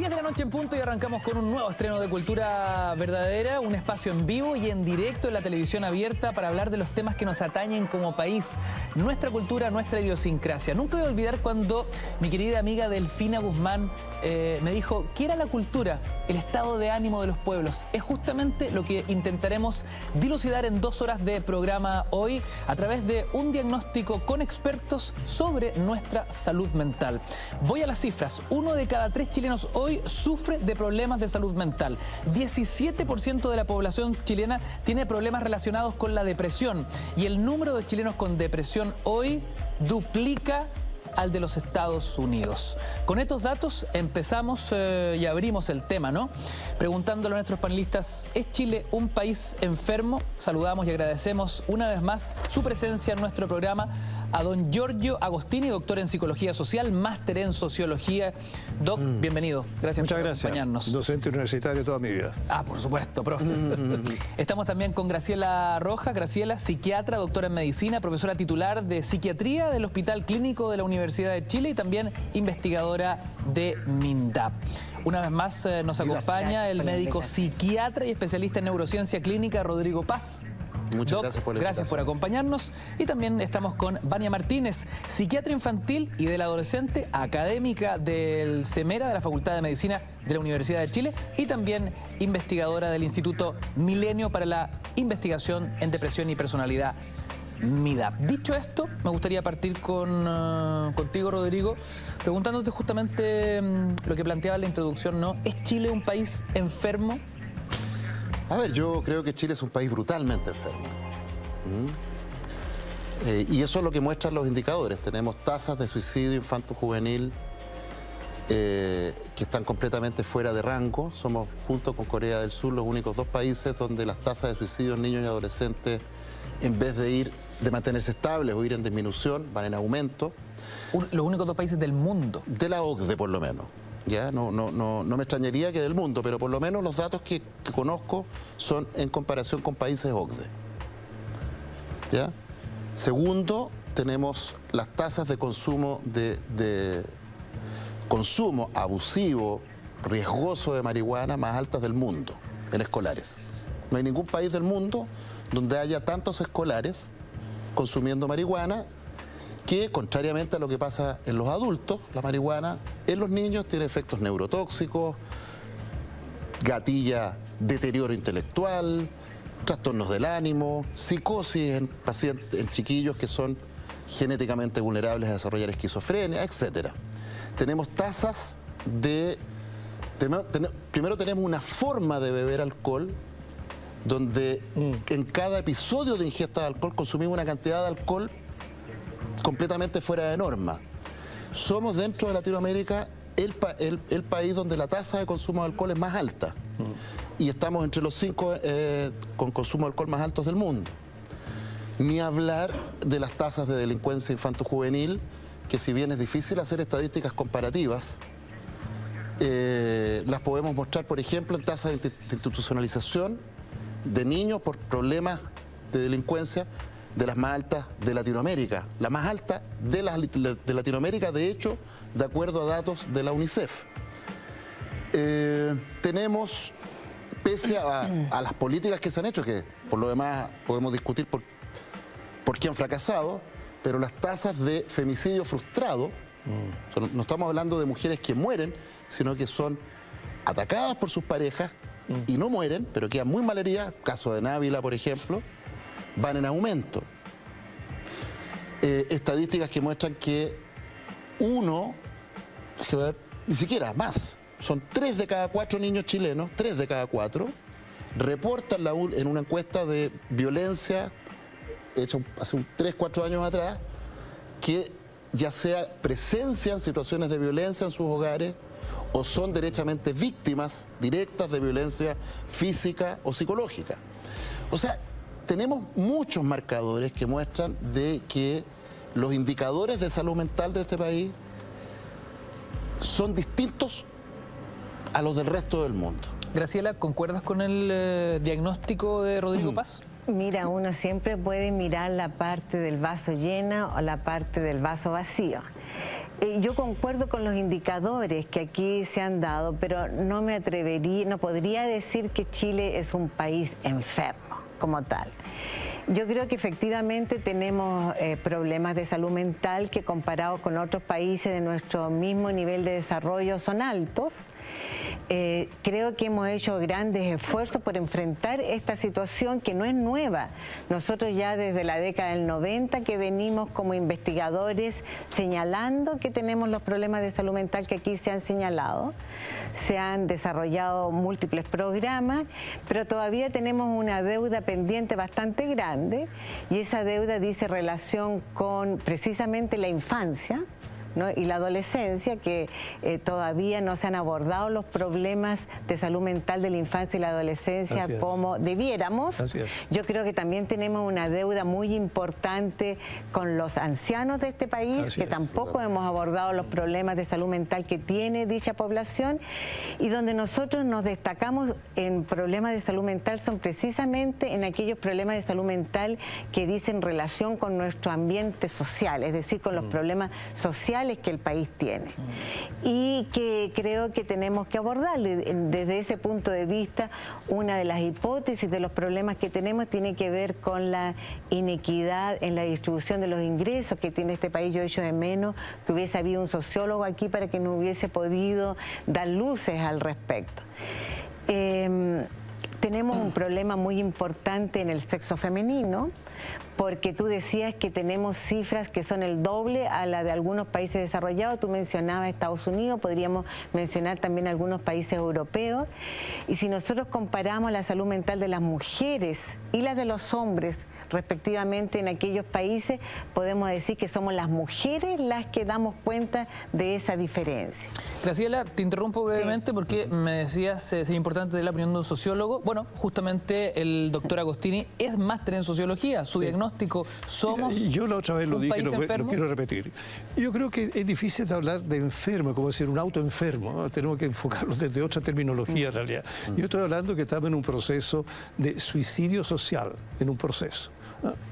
10 de la noche en punto y arrancamos con un nuevo estreno de Cultura Verdadera, un espacio en vivo y en directo en la televisión abierta para hablar de los temas que nos atañen como país, nuestra cultura, nuestra idiosincrasia. Nunca voy a olvidar cuando mi querida amiga Delfina Guzmán me dijo, ¿qué era la cultura? El estado de ánimo de los pueblos. Es justamente lo que intentaremos dilucidar en 2 horas de programa hoy a través de un diagnóstico con expertos sobre nuestra salud mental. Voy a las cifras. 1 de cada 3 chilenos hoy sufre de problemas de salud mental. 17% de la población chilena tiene problemas relacionados con la depresión y el número de chilenos con depresión hoy duplica al de los Estados Unidos. Con estos datos empezamos y abrimos el tema, ¿no? Preguntándole a nuestros panelistas, ¿es Chile un país enfermo? Saludamos y agradecemos una vez más su presencia en nuestro programa a don Giorgio Agostini, doctor en Psicología Social, máster en Sociología. Doc, bienvenido. Gracias por acompañarnos. Docente universitario toda mi vida. Ah, por supuesto, profe. Estamos también con Graciela Rojas. Graciela, psiquiatra, doctora en Medicina, profesora titular de Psiquiatría del Hospital Clínico de la Universidad de Chile y también investigadora de MINDAP. Una vez más nos acompaña el médico psiquiatra y especialista en neurociencia clínica, Rodrigo Paz. Muchas Doc, gracias por la gracias por acompañarnos. Y también estamos con Vania Martínez, psiquiatra infantil y del adolescente, académica del CEMERA, de la Facultad de Medicina de la Universidad de Chile, y también investigadora del Instituto Milenio para la Investigación en Depresión y Personalidad, MIDAP. Dicho esto, me gustaría partir contigo, Rodrigo, preguntándote justamente lo que planteaba en la introducción, ¿no? ¿Es Chile un país enfermo? A ver, yo creo que Chile es un país brutalmente enfermo. Y eso es lo que muestran los indicadores. Tenemos tasas de suicidio infanto-juvenil que están completamente fuera de rango. Somos, junto con Corea del Sur, los únicos 2 países donde las tasas de suicidio en niños y adolescentes, en vez de mantenerse estables o ir en disminución, van en aumento. Los únicos 2 países del mundo. De la OCDE, por lo menos. ¿Ya? No me extrañaría que del mundo, pero por lo menos los datos que conozco son en comparación con países OCDE. ¿Ya? Segundo, tenemos las tasas de consumo consumo abusivo, riesgoso de marihuana más altas del mundo en escolares. No hay ningún país del mundo donde haya tantos escolares consumiendo marihuana, que, contrariamente a lo que pasa en los adultos, la marihuana en los niños tiene efectos neurotóxicos, gatilla deterioro intelectual, trastornos del ánimo, psicosis en pacientes, en chiquillos que son genéticamente vulnerables a desarrollar esquizofrenia, etc. Tenemos tasas de... Primero tenemos una forma de beber alcohol donde en cada episodio de ingesta de alcohol consumimos una cantidad de alcohol completamente fuera de norma. Somos, dentro de Latinoamérica, el país donde la tasa de consumo de alcohol es más alta. Y estamos entre los 5 con consumo de alcohol más altos del mundo. Ni hablar de las tasas de delincuencia infanto-juvenil, que si bien es difícil hacer estadísticas comparativas, las podemos mostrar, por ejemplo, en tasas de institucionalización de niños por problemas de delincuencia, de las más altas de Latinoamérica, la más alta de Latinoamérica, de hecho, de acuerdo a datos de la UNICEF. Tenemos, pese a las políticas que se han hecho, que por lo demás podemos discutir por qué han fracasado, pero las tasas de femicidio frustrado, o sea, no estamos hablando de mujeres que mueren, sino que son atacadas por sus parejas y no mueren, pero quedan muy mal heridas, caso de Návila, por ejemplo, van en aumento. Estadísticas que muestran que ni siquiera más, son 3 de cada 4 niños chilenos, 3 de cada 4, reportan en una encuesta de violencia hecha hace 3-4 años atrás, que ya sea presencian situaciones de violencia en sus hogares o son derechamente víctimas directas de violencia física o psicológica. O sea, tenemos muchos marcadores que muestran de que los indicadores de salud mental de este país son distintos a los del resto del mundo. Graciela, ¿concuerdas con el diagnóstico de Rodrigo Paz? Mira, uno siempre puede mirar la parte del vaso llena o la parte del vaso vacío. Yo concuerdo con los indicadores que aquí se han dado, pero no podría decir que Chile es un país enfermo como tal. Yo creo que efectivamente tenemos problemas de salud mental que comparados con otros países de nuestro mismo nivel de desarrollo son altos. Creo que hemos hecho grandes esfuerzos por enfrentar esta situación que no es nueva. Nosotros ya desde la década del 90 que venimos como investigadores señalando que tenemos los problemas de salud mental que aquí se han señalado. Se han desarrollado múltiples programas, pero todavía tenemos una deuda pendiente bastante grande y esa deuda dice relación con precisamente la infancia, ¿no? Y la adolescencia, que todavía no se han abordado los problemas de salud mental de la infancia y la adolescencia como debiéramos. Yo creo que también tenemos una deuda muy importante con los ancianos de este país, que tampoco hemos abordado los problemas de salud mental que tiene dicha población, y donde nosotros nos destacamos en problemas de salud mental son precisamente en aquellos problemas de salud mental que dicen relación con nuestro ambiente social, es decir, con los problemas sociales que el país tiene y que creo que tenemos que abordarlo. Desde ese punto de vista, una de las hipótesis de los problemas que tenemos tiene que ver con la inequidad en la distribución de los ingresos que tiene este país. Yo echo de menos que hubiese habido un sociólogo aquí para que nos hubiese podido dar luces al respecto. Tenemos un problema muy importante en el sexo femenino, porque tú decías que tenemos cifras que son el doble a la de algunos países desarrollados. Tú mencionabas Estados Unidos, podríamos mencionar también algunos países europeos. Y si nosotros comparamos la salud mental de las mujeres y la de los hombres, respectivamente, en aquellos países, podemos decir que somos las mujeres las que damos cuenta de esa diferencia. Graciela, te interrumpo brevemente porque me decías, sería importante de la opinión de un sociólogo. Bueno, justamente el doctor Agostini es máster en sociología. Su diagnóstico, somos yo la otra vez lo dije, lo quiero repetir. Yo creo que es difícil hablar de enfermo, como decir un autoenfermo, ¿no? Tenemos que enfocarlo desde otra terminología en realidad. Yo estoy hablando que estamos en un proceso de suicidio social, en un proceso.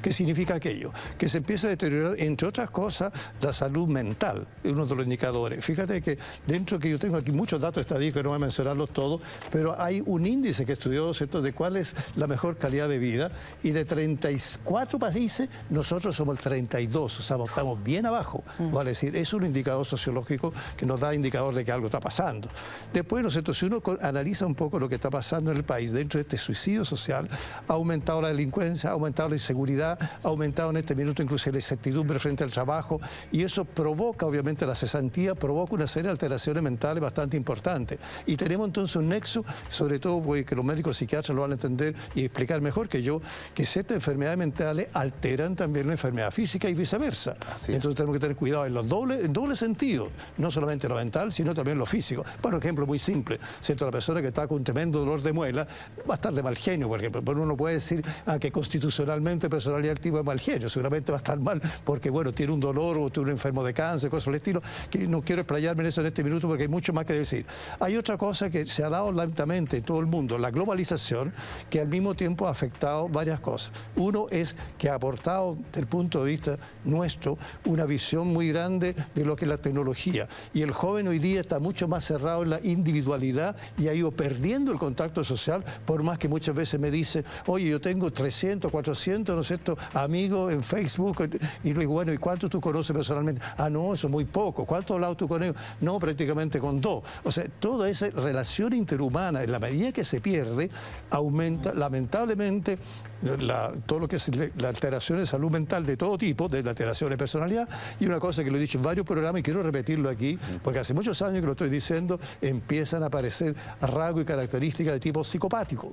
¿Qué significa aquello? Que se empieza a deteriorar, entre otras cosas, la salud mental, es uno de los indicadores. Fíjate que dentro que yo tengo aquí muchos datos estadísticos, no voy a mencionarlos todos, pero hay un índice que estudió, ¿cierto?, de cuál es la mejor calidad de vida, y de 34 países, nosotros somos el 32, o sea, estamos bien abajo. Vale decir, es un indicador sociológico que nos da indicador de que algo está pasando. Después, ¿no es cierto?, si uno analiza un poco lo que está pasando en el país, dentro de este suicidio social, ha aumentado la delincuencia, ha aumentado la inseguridad, ha aumentado en este minuto incluso la incertidumbre frente al trabajo, y eso provoca, obviamente, la cesantía, provoca una serie de alteraciones mentales bastante importantes. Y tenemos entonces un nexo, sobre todo porque los médicos psiquiatras lo van a entender y explicar mejor que yo, que ciertas enfermedades mentales alteran también la enfermedad física y viceversa. Entonces tenemos que tener cuidado en doble sentido, no solamente lo mental, sino también lo físico. Por ejemplo, muy simple, ¿cierto? La persona que está con un tremendo dolor de muela va a estar de mal genio, por ejemplo, pero uno puede decir que constitucionalmente personalidad del tipo de mal genio, seguramente va a estar mal porque, bueno, tiene un dolor o tiene un enfermo de cáncer, cosas por el estilo, que no quiero explayarme en eso en este minuto porque hay mucho más que decir. Hay otra cosa que se ha dado lentamente en todo el mundo, la globalización, que al mismo tiempo ha afectado varias cosas. Uno es que ha aportado, desde el punto de vista nuestro, una visión muy grande de lo que es la tecnología, y el joven hoy día está mucho más cerrado en la individualidad y ha ido perdiendo el contacto social, por más que muchas veces me dice, oye, yo tengo 300, 400, ¿no es cierto?, amigos en Facebook, y le digo, bueno, ¿y cuántos tú conoces personalmente? Ah, no, eso es muy poco. ¿Cuántos has hablado tú con ellos? No, prácticamente con 2. O sea, toda esa relación interhumana, en la medida que se pierde, aumenta, lamentablemente, todo lo que es la alteración de salud mental de todo tipo, de la alteración de personalidad. Y una cosa que lo he dicho en varios programas y quiero repetirlo aquí, porque hace muchos años que lo estoy diciendo, empiezan a aparecer rasgos y características de tipo psicopático,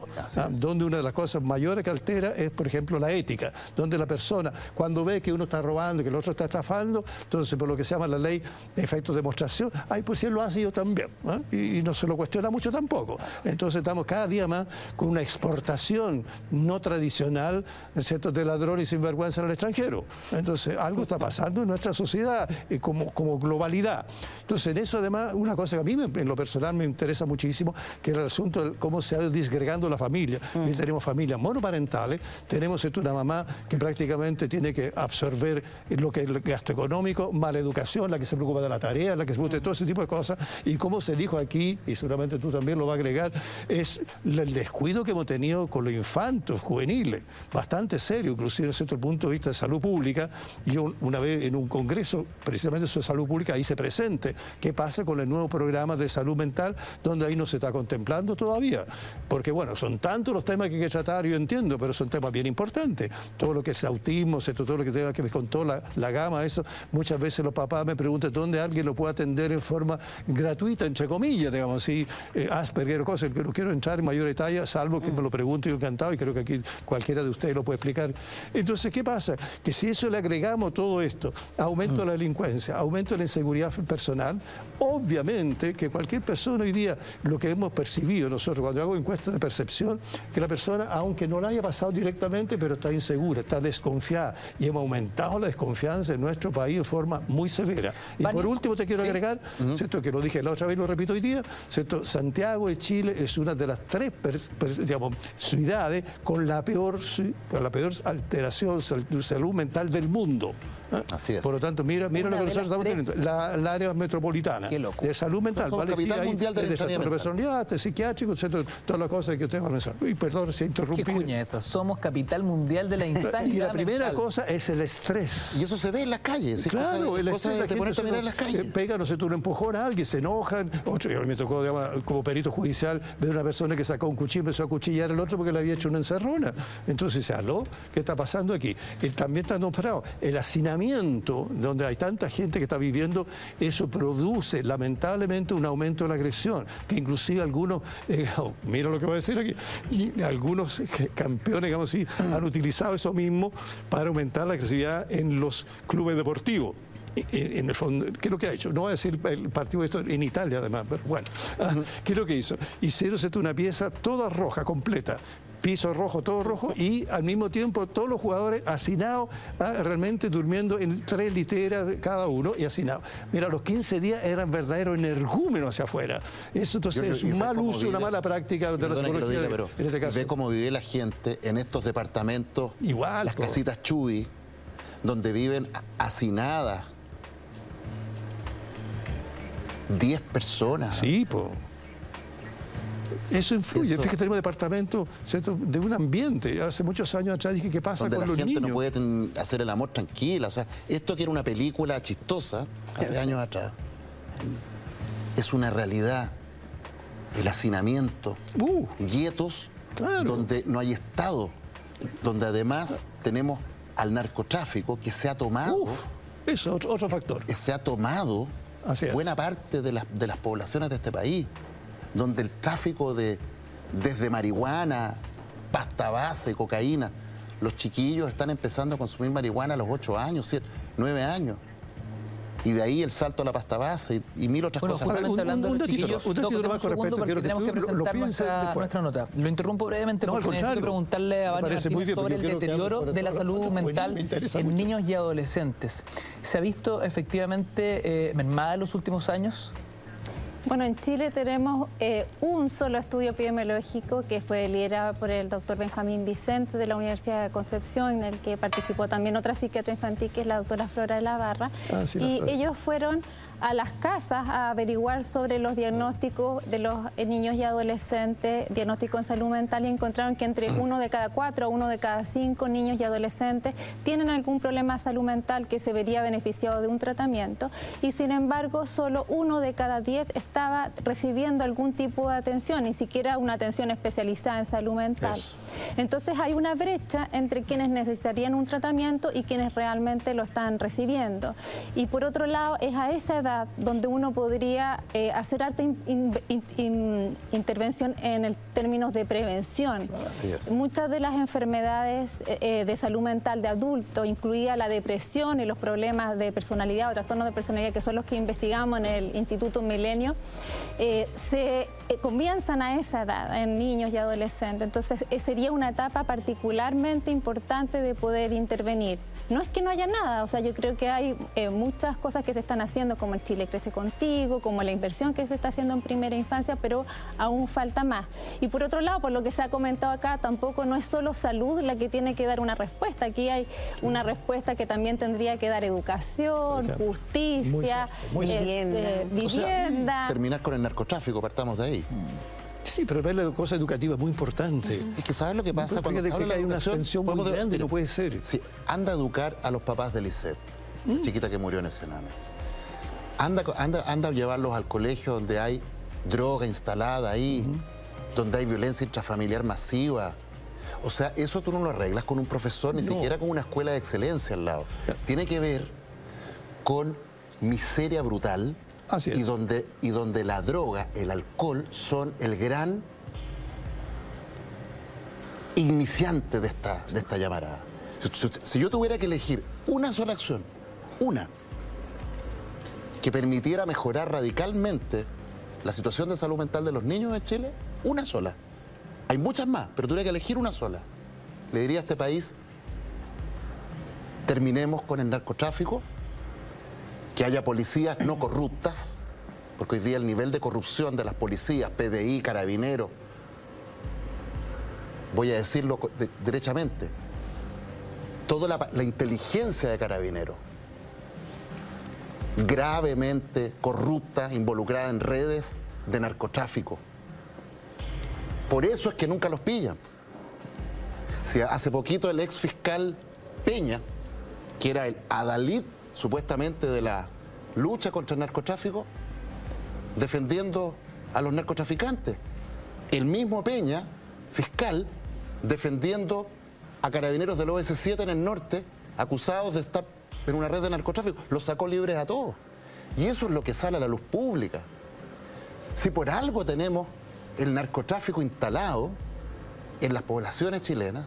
donde una de las cosas mayores que altera es, por ejemplo, la ética, donde la persona, cuando ve que uno está robando, que el otro está estafando, entonces por lo que se llama la ley de efectos de demostración, ay, pues si él lo hace, yo también, y no se lo cuestiona mucho tampoco. Entonces estamos cada día más con una exportación no tradicional, ¿cierto?, de ladrones y sinvergüenza en el extranjero. Entonces algo está pasando en nuestra sociedad como globalidad. Entonces en eso, además, una cosa que a mí en lo personal me interesa muchísimo, que es el asunto de cómo se ha ido disgregando la familia. Y tenemos familias monoparentales, tenemos una mamá que prácticamente tiene que absorber lo que es el gasto económico, mala educación, la que se preocupa de la tarea, la que se preocupa de todo ese tipo de cosas. Y como se dijo aquí, y seguramente tú también lo vas a agregar, es el descuido que hemos tenido con los infantos juveniles, bastante serio, inclusive desde el punto de vista de salud pública. Yo una vez en un congreso, precisamente sobre salud pública, ahí se presente qué pasa con el nuevo programa de salud mental, donde ahí no se está contemplando todavía. Porque bueno, son tantos los temas que hay que tratar, yo entiendo, pero son temas bien importantes. Todo lo que es autismo, todo lo que tenga que ver con toda la gama, eso, muchas veces los papás me preguntan dónde alguien lo puede atender en forma gratuita, entre comillas, digamos así, Asperger o cosas, pero no quiero entrar en mayor detalle, salvo que me lo pregunte, yo encantado, y creo que aquí cualquiera de ustedes lo puede explicar. Entonces, ¿qué pasa? Que si eso le agregamos todo esto, aumento de la delincuencia, aumento de la inseguridad personal, obviamente que cualquier persona hoy día, lo que hemos percibido nosotros cuando hago encuestas de percepción, que la persona, aunque no la haya pasado directamente, pero está insegura, está desconfiada, y hemos aumentado la desconfianza en nuestro país de forma muy severa. Y por último te quiero agregar, ¿cierto?, que lo dije la otra vez, lo repito hoy día, ¿cierto?, Santiago de Chile es una de las 3 ciudades con la peor alteración de salud mental del mundo. Así es. Por lo tanto, mira lo que nosotros estamos teniendo. La área metropolitana de salud mental. Somos capital mundial de personalidad, psiquiátrico, etc. Todas las cosas que usted va a mencionar. Y perdón si interrumpí. ¿Qué cuña esa? Somos capital mundial de la insanidad Y la primera mental. cosa es el estrés. Y eso se ve en las calles. Claro, el estrés, de ponerte a mirar en las calles. Pega, no sé, tú un empujón a alguien, se enojan. Otro, a mí me tocó, digamos, como perito judicial, ver una persona que sacó un cuchillo y empezó a cuchillar al otro porque le había hecho una encerrona. Entonces, ¿aló? ¿Qué está pasando aquí? También está nombrado el hacinamiento, donde hay tanta gente que está viviendo, eso produce lamentablemente un aumento de la agresión, que inclusive algunos, mira lo que voy a decir aquí, y algunos campeones, digamos así, han utilizado eso mismo para aumentar la agresividad en los clubes deportivos. En el fondo, ¿qué es lo que ha hecho? No voy a decir el partido de esto en Italia además, pero bueno, ¿qué es lo que hizo? Hicieron una pieza toda roja, completa, piso rojo, todo rojo, y al mismo tiempo todos los jugadores hacinados, realmente durmiendo en 3 literas cada uno y hacinados. Mira, a los 15 días eran verdaderos energúmenos hacia afuera. Eso entonces es un mal uso, una mala práctica de la psicología. En este caso. Ve cómo vive la gente en estos departamentos, igual, las casitas Chuy, donde viven hacinadas 10 personas. Sí, pues. Eso influye. Fíjate, tenemos departamento, ¿cierto?, de un ambiente. Hace muchos años atrás dije, ¿qué pasa con los niños? Donde la gente no puede hacer el amor tranquila. O sea, esto que era una película chistosa hace años atrás, es una realidad. El hacinamiento, guetos, claro, donde no hay Estado, donde además tenemos al narcotráfico que se ha tomado. Eso es otro factor. Se ha tomado buena parte de las poblaciones de este país, donde el tráfico desde marihuana, pasta base, cocaína, los chiquillos están empezando a consumir marihuana a los 8 años, 7, 9 años. Y de ahí el salto a la pasta base y mil otras cosas. Justamente hablando de los chiquillos, tócate un segundo porque tenemos que presentar nuestra nota. Lo interrumpo brevemente porque necesito preguntarle a Vania Martínez sobre el deterioro de la salud mental en niños y adolescentes. ¿Se ha visto efectivamente mermada en los últimos años? Bueno, en Chile tenemos un solo estudio epidemiológico que fue liderado por el doctor Benjamín Vicente de la Universidad de Concepción, en el que participó también otra psiquiatra infantil, que es la doctora Flora de la Barra. Ellos fueron a las casas a averiguar sobre los diagnósticos de los niños y adolescentes, diagnóstico en salud mental, y encontraron que entre 1 de cada 4 a 1 de cada 5 niños y adolescentes tienen algún problema de salud mental que se vería beneficiado de un tratamiento, y sin embargo solo 1 de cada 10 estaba recibiendo algún tipo de atención, ni siquiera una atención especializada en salud mental. Entonces hay una brecha entre quienes necesitarían un tratamiento y quienes realmente lo están recibiendo. Y por otro lado, es a esa edad donde uno podría hacer harta intervención en términos de prevención. Muchas de las enfermedades de salud mental de adultos, incluida la depresión y los problemas de personalidad o trastornos de personalidad, que son los que investigamos en el Instituto Milenio, se comienzan a esa edad, en niños y adolescentes. Entonces sería una etapa particularmente importante de poder intervenir. no es que no haya nada, o sea, yo creo que hay muchas cosas que se están haciendo, como el Chile Crece Contigo, como la inversión que se está haciendo en primera infancia, pero aún falta más. Y por otro lado, por lo que se ha comentado acá, tampoco no es solo salud la que tiene que dar una respuesta. Aquí hay una respuesta que también tendría que dar educación, justicia, vivienda. O sea, terminar con el narcotráfico, partamos de ahí. Sí, pero ver la cosa educativa es muy importante. Es que ¿sabes lo que pasa cuando se habla de hay una educación? extensión muy grande, no puede ser. Sí, anda a educar a los papás de Lisette, la chiquita que murió en el Sename. Anda a llevarlos al colegio donde hay droga instalada ahí, donde hay violencia intrafamiliar masiva. O sea, eso tú no lo arreglas con un profesor, ni siquiera con una escuela de excelencia al lado. Tiene que ver con miseria brutal. Así es. Y donde la droga, el alcohol, son el gran iniciante de esta llamarada. Si yo tuviera que elegir una sola acción, una, que permitiera mejorar radicalmente la situación de salud mental de los niños en Chile, una sola. Hay muchas más, pero tuviera que elegir una sola. Le diría a este país, terminemos con el narcotráfico, que haya policías no corruptas, porque hoy día el nivel de corrupción de las policías, PDI, Carabineros, voy a decirlo derechamente, toda la inteligencia de Carabineros, gravemente corrupta, involucrada en redes de narcotráfico. Por eso es que nunca los pillan. Si hace poquito el ex fiscal Peña, que era el adalid supuestamente de la lucha contra el narcotráfico, defendiendo a los narcotraficantes. El mismo Peña, fiscal, defendiendo a carabineros del OS7 en el norte, acusados de estar en una red de narcotráfico, los sacó libres a todos. Y eso es lo que sale a la luz pública. Si por algo tenemos el narcotráfico instalado en las poblaciones chilenas,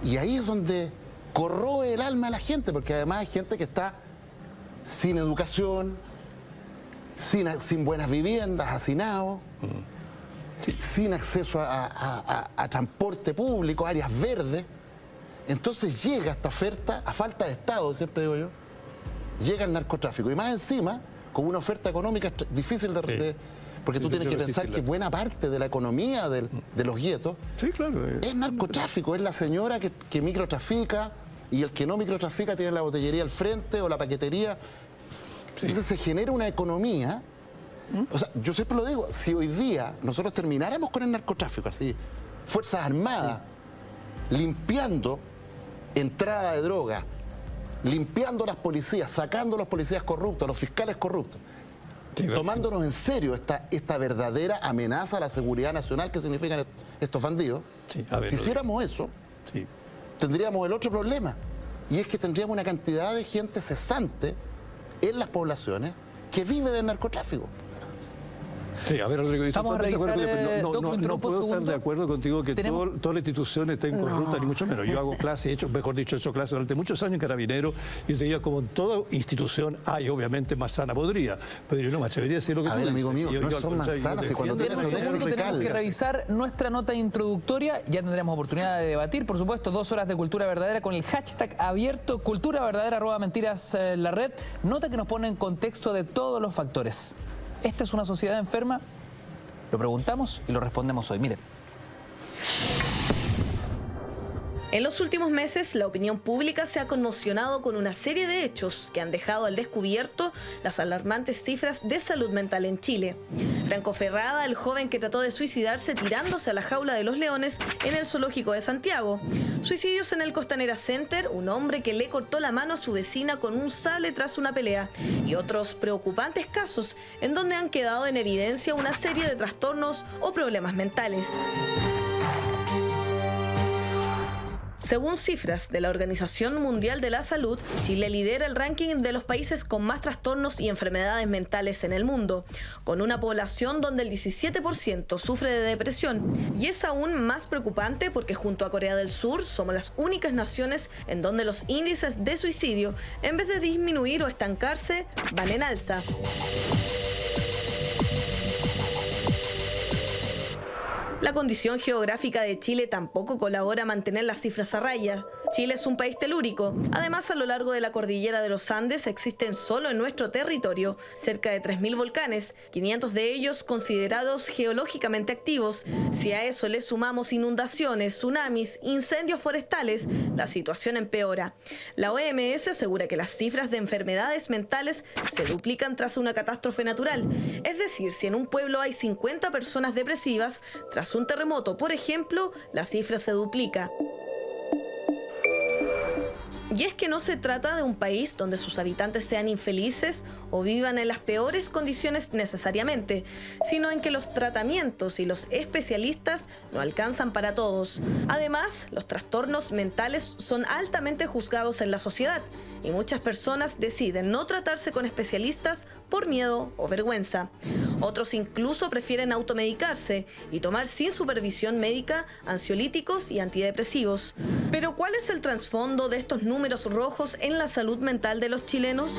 y ahí es donde corroe el alma de la gente, porque además hay gente que está sin educación, sin buenas viviendas, hacinados, sin acceso a transporte público, áreas verdes. Entonces llega esta oferta, a falta de Estado, siempre digo yo, llega el narcotráfico. Y más encima, con una oferta económica difícil de porque tú tienes que pensar que buena parte de la economía de los guetos es narcotráfico, es la señora que microtrafica, y el que no microtrafica tiene la botellería al frente o la paquetería. Entonces se genera una economía. O sea, yo siempre lo digo, si hoy día nosotros termináramos con el narcotráfico, así, Fuerzas Armadas, limpiando entrada de droga, limpiando las policías, sacando a los policías corruptos, a los fiscales corruptos, tomándonos en serio esta verdadera amenaza a la seguridad nacional que significan estos bandidos, si hiciéramos eso, tendríamos el otro problema, y es que tendríamos una cantidad de gente cesante en las poblaciones que vive del narcotráfico. Sí, a ver, Rodrigo, vamos a revisar, no puedo estar de acuerdo contigo que toda la institución esté corrupta, ni mucho menos. Yo hago clases, he hecho clases durante muchos años en Carabineros, y te digo, como en toda institución hay, obviamente, manzana podrida, pero yo no me atrevería a decir lo que tú dices. Amigo mío, no son manzanas, y cuando tienes un ex fiscal... Tenemos que revisar nuestra nota introductoria, ya tendremos oportunidad de debatir, por supuesto, 2 horas de cultura verdadera con el hashtag abierto, cultura verdadera, @mentiras la red, nota que nos pone en contexto de todos los factores. ¿Esta es una sociedad enferma? Lo preguntamos y lo respondemos hoy. Miren. En los últimos meses, la opinión pública se ha conmocionado con una serie de hechos que han dejado al descubierto las alarmantes cifras de salud mental en Chile. Franco Ferrada, el joven que trató de suicidarse tirándose a la jaula de los leones en el zoológico de Santiago. Suicidios en el Costanera Center, un hombre que le cortó la mano a su vecina con un sable tras una pelea. Y otros preocupantes casos en donde han quedado en evidencia una serie de trastornos o problemas mentales. Según cifras de la Organización Mundial de la Salud, Chile lidera el ranking de los países con más trastornos y enfermedades mentales en el mundo, con una población donde el 17% sufre de depresión. Y es aún más preocupante porque junto a Corea del Sur somos las únicas naciones en donde los índices de suicidio, en vez de disminuir o estancarse, van en alza. La condición geográfica de Chile tampoco colabora a mantener las cifras a raya. Chile es un país telúrico. Además, a lo largo de la cordillera de los Andes existen solo en nuestro territorio cerca de 3.000 volcanes, 500 de ellos considerados geológicamente activos. Si a eso le sumamos inundaciones, tsunamis, incendios forestales, la situación empeora. La OMS asegura que las cifras de enfermedades mentales se duplican tras una catástrofe natural. Es decir, si en un pueblo hay 50 personas depresivas, tras un terremoto, por ejemplo, la cifra se duplica. Y es que no se trata de un país donde sus habitantes sean infelices o vivan en las peores condiciones necesariamente, sino en que los tratamientos y los especialistas no alcanzan para todos. Además, los trastornos mentales son altamente juzgados en la sociedad y muchas personas deciden no tratarse con especialistas por miedo o vergüenza. Otros incluso prefieren automedicarse y tomar sin supervisión médica ansiolíticos y antidepresivos. Pero ¿cuál es el trasfondo de estos números rojos en la salud mental de los chilenos?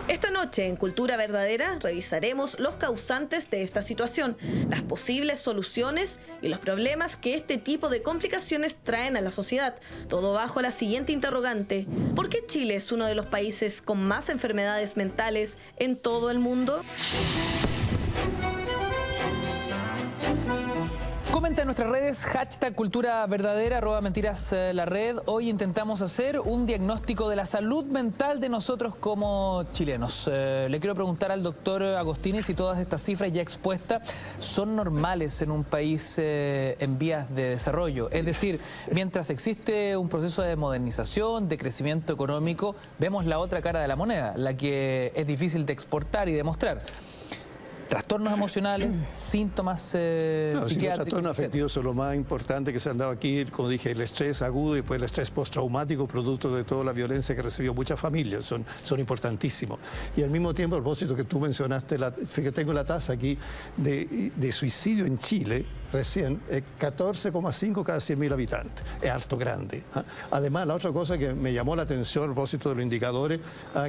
Esta noche en Cultura Verdadera revisaremos los causantes de esta situación, las posibles soluciones y los problemas que este tipo de complicaciones traen a la sociedad. Todo bajo la siguiente interrogante: ¿por qué Chile es uno de los países con más enfermedades mentales en todo el mundo? Comenta en nuestras redes, #culturaverdadera, @mentiras_la_red. Hoy intentamos hacer un diagnóstico de la salud mental de nosotros como chilenos. Le quiero preguntar al doctor Agostini si todas estas cifras ya expuestas son normales en un país en vías de desarrollo. Es decir, mientras existe un proceso de modernización, de crecimiento económico, vemos la otra cara de la moneda, la que es difícil de exportar y demostrar. Trastornos emocionales, síntomas psiquiátricos. Los trastornos afectivos son lo más importante que se han dado aquí. Como dije, el estrés agudo y después el estrés postraumático, producto de toda la violencia que recibió muchas familias, son importantísimos. Y al mismo tiempo, a propósito que tú mencionaste, fíjate, tengo la tasa aquí de suicidio en Chile, recién, 14,5 cada 100.000 habitantes. Es harto grande. Además, la otra cosa que me llamó la atención a propósito de los indicadores,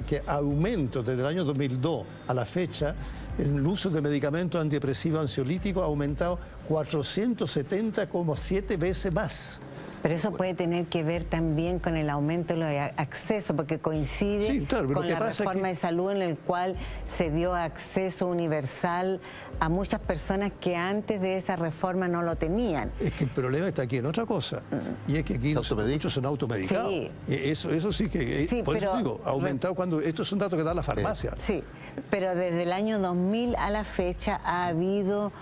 que aumento desde el año 2002 a la fecha, el uso de medicamentos antidepresivos ansiolíticos ha aumentado 470,7 veces más. Pero eso puede tener que ver también con el aumento de los accesos, porque coincide con la reforma de salud en el cual se dio acceso universal a muchas personas que antes de esa reforma no lo tenían. Es que el problema está aquí en otra cosa, y es que aquí muchos son automedicados. Sí. Eso sí que, sí, por eso digo, ha aumentado cuando, esto es un dato que da la farmacia. Sí, pero desde el año 2000 a la fecha ha habido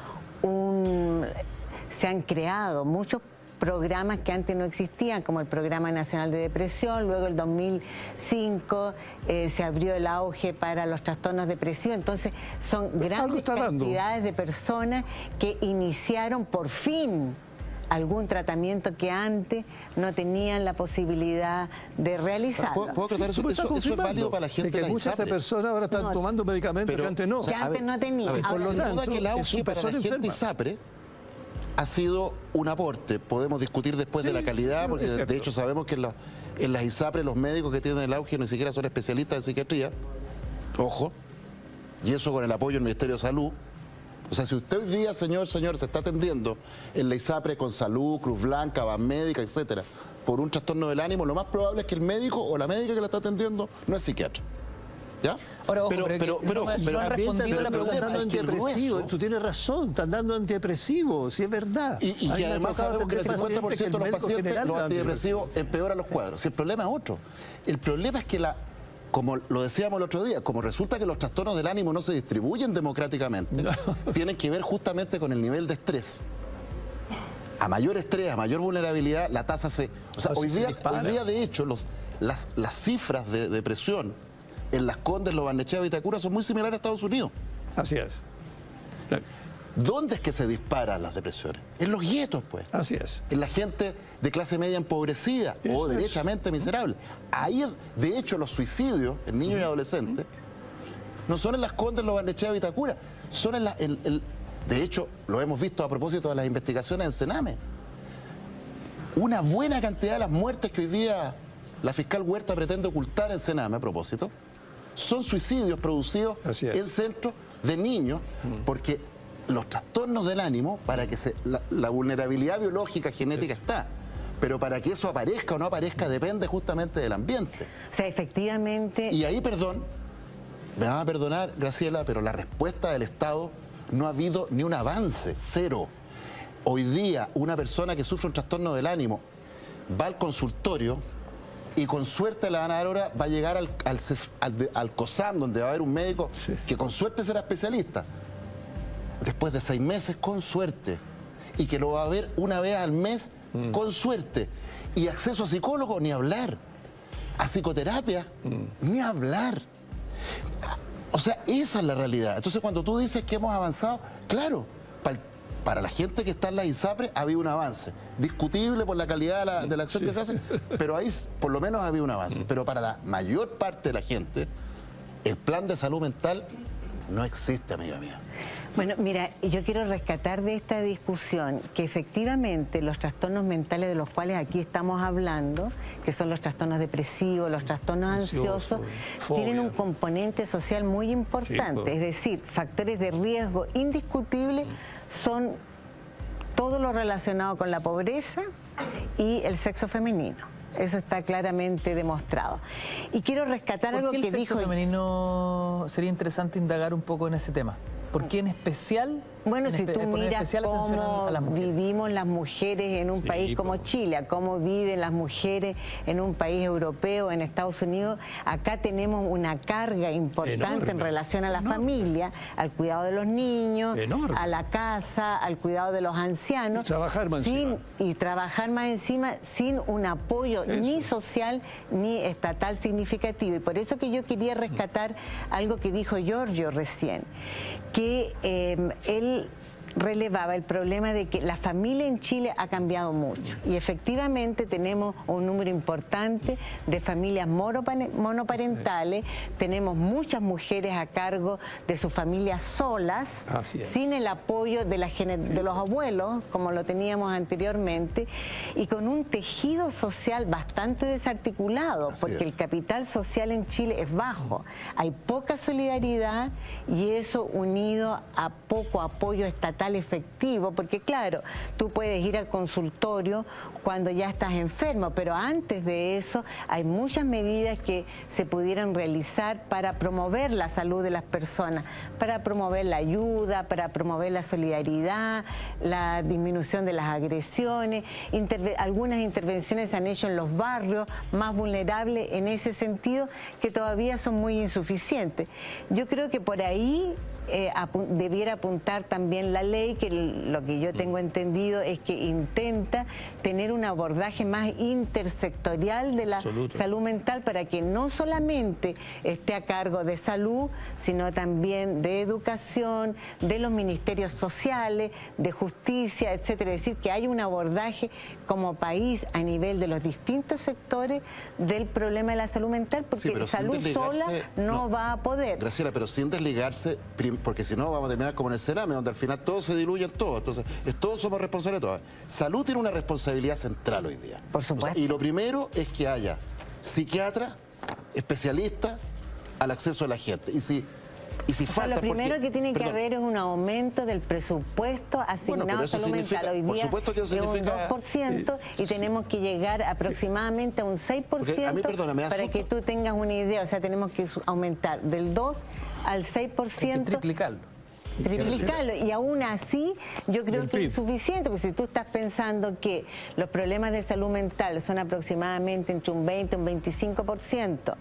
se han creado muchos programas que antes no existían, como el Programa Nacional de Depresión. Luego el 2005 se abrió el auge para los trastornos depresivos. Entonces son grandes cantidades de personas que iniciaron por fin algún tratamiento que antes no tenían la posibilidad de realizar. ¿Puedo tratar eso? Eso es válido para la gente de que muchas personas ahora están tomando medicamentos que antes no. Que antes no tenían. Por lo tanto, que el auge para la gente ISAPRE ha sido un aporte. Podemos discutir después de la calidad, porque de hecho sabemos que en las ISAPRE los médicos que tienen el auge ni siquiera son especialistas en psiquiatría. Ojo. Y eso con el apoyo del Ministerio de Salud. O sea, si usted hoy día, señor, se está atendiendo en la ISAPRE con Salud, Cruz Blanca, Banmédica, etcétera, por un trastorno del ánimo, lo más probable es que el médico o la médica que la está atendiendo no es psiquiatra. ¿Ya? Ahora, ojo, pero ha respondido la pregunta. Tú tienes razón, están dando antidepresivos, si es verdad. Y que además sabemos que el 50% de los pacientes, los antidepresivos empeoran los cuadros. Si el problema es otro. El problema es que como lo decíamos el otro día, como resulta que los trastornos del ánimo no se distribuyen democráticamente, tienen que ver justamente con el nivel de estrés. A mayor estrés, a mayor vulnerabilidad, la tasa O sea, hoy día de hecho, las cifras de depresión en Las Condes, Lo Barnechea, Vitacura son muy similares a Estados Unidos. Así es. ¿Dónde es que se disparan las depresiones? En los guetos, pues. Así es. En la gente de clase media empobrecida o derechamente miserable. Ahí, de hecho, los suicidios en niños y adolescentes no son en Las Condes, Lo Barnechea, Vitacura. Son de hecho, lo hemos visto a propósito de las investigaciones en Sename. Una buena cantidad de las muertes que hoy día la fiscal Huerta pretende ocultar en Sename, a propósito, son suicidios producidos en centros de niños, porque los trastornos del ánimo, para que la vulnerabilidad biológica, genética está, pero para que eso aparezca o no aparezca depende justamente del ambiente. O sea, efectivamente... Y ahí, perdón, me van a perdonar, Graciela, pero la respuesta del Estado no ha habido ni un avance, cero. Hoy día, una persona que sufre un trastorno del ánimo va al consultorio y con suerte la van a dar hora, va a llegar al COSAM, donde va a haber un médico que con suerte será especialista. Después de 6 meses, con suerte. Y que lo va a ver una vez al mes, con suerte. Y acceso a psicólogo, ni hablar. A psicoterapia, ni hablar. O sea, esa es la realidad. Entonces, cuando tú dices que hemos avanzado, claro, para la gente que está en la ISAPRE ha habido un avance. Discutible por la calidad de la acción que se hace, pero ahí por lo menos ha habido un avance. Pero para la mayor parte de la gente, el plan de salud mental no existe, amiga mía. Bueno, mira, yo quiero rescatar de esta discusión que efectivamente los trastornos mentales de los cuales aquí estamos hablando, que son los trastornos depresivos, los trastornos ansiosos, tienen un componente social muy importante. Es decir, factores de riesgo indiscutibles son todo lo relacionado con la pobreza y el sexo femenino. Eso está claramente demostrado. Y quiero rescatar algo que dijo... ¿Por qué el sexo femenino sería interesante indagar un poco en ese tema? ¿Por qué en especial? Bueno, si tú miras cómo vivimos las mujeres en un país como Chile, cómo viven las mujeres en un país europeo, en Estados Unidos, acá tenemos una carga importante en relación a la familia, al cuidado de los niños, a la casa, al cuidado de los ancianos. Y trabajar más encima sin un apoyo ni social ni estatal significativo. Y por eso que yo quería rescatar algo que dijo Giorgio recién, que él relevaba el problema de que la familia en Chile ha cambiado mucho y efectivamente tenemos un número importante de familias monoparentales, tenemos muchas mujeres a cargo de sus familias solas, sin el apoyo de los abuelos, como lo teníamos anteriormente, y con un tejido social bastante desarticulado, porque el capital social en Chile es bajo, hay poca solidaridad y eso unido a poco apoyo estatal efectivo, porque claro, tú puedes ir al consultorio cuando ya estás enfermo, pero antes de eso hay muchas medidas que se pudieran realizar para promover la salud de las personas, para promover la ayuda, para promover la solidaridad, la disminución de las agresiones. Algunas intervenciones se han hecho en los barrios más vulnerables en ese sentido, que todavía son muy insuficientes. Yo creo que por ahí debiera apuntar también la ley, que lo que yo tengo entendido es que intenta tener un abordaje más intersectorial de la salud mental, para que no solamente esté a cargo de salud, sino también de educación, de los ministerios sociales, de justicia, etcétera. Es decir, que haya un abordaje como país a nivel de los distintos sectores del problema de la salud mental, porque salud sola no va a poder. Graciela, pero sin desligarse, porque si no vamos a terminar como en el Cerame, donde al final todos se diluyen todos. Entonces, todos somos responsables de todo. Salud tiene una responsabilidad central hoy día. Por supuesto. O sea, y lo primero es que haya psiquiatra, especialista al acceso de la gente. Y si falta... Lo primero que tiene que haber es un aumento del presupuesto asignado a salud mental. Hoy día es un 2% y tenemos que llegar aproximadamente a un 6% para que tú tengas una idea. O sea, tenemos que aumentar del 2 al 6%. Triplicarlo. Y aún así yo creo que es suficiente, porque si tú estás pensando que los problemas de salud mental son aproximadamente entre un 20 y un 25%,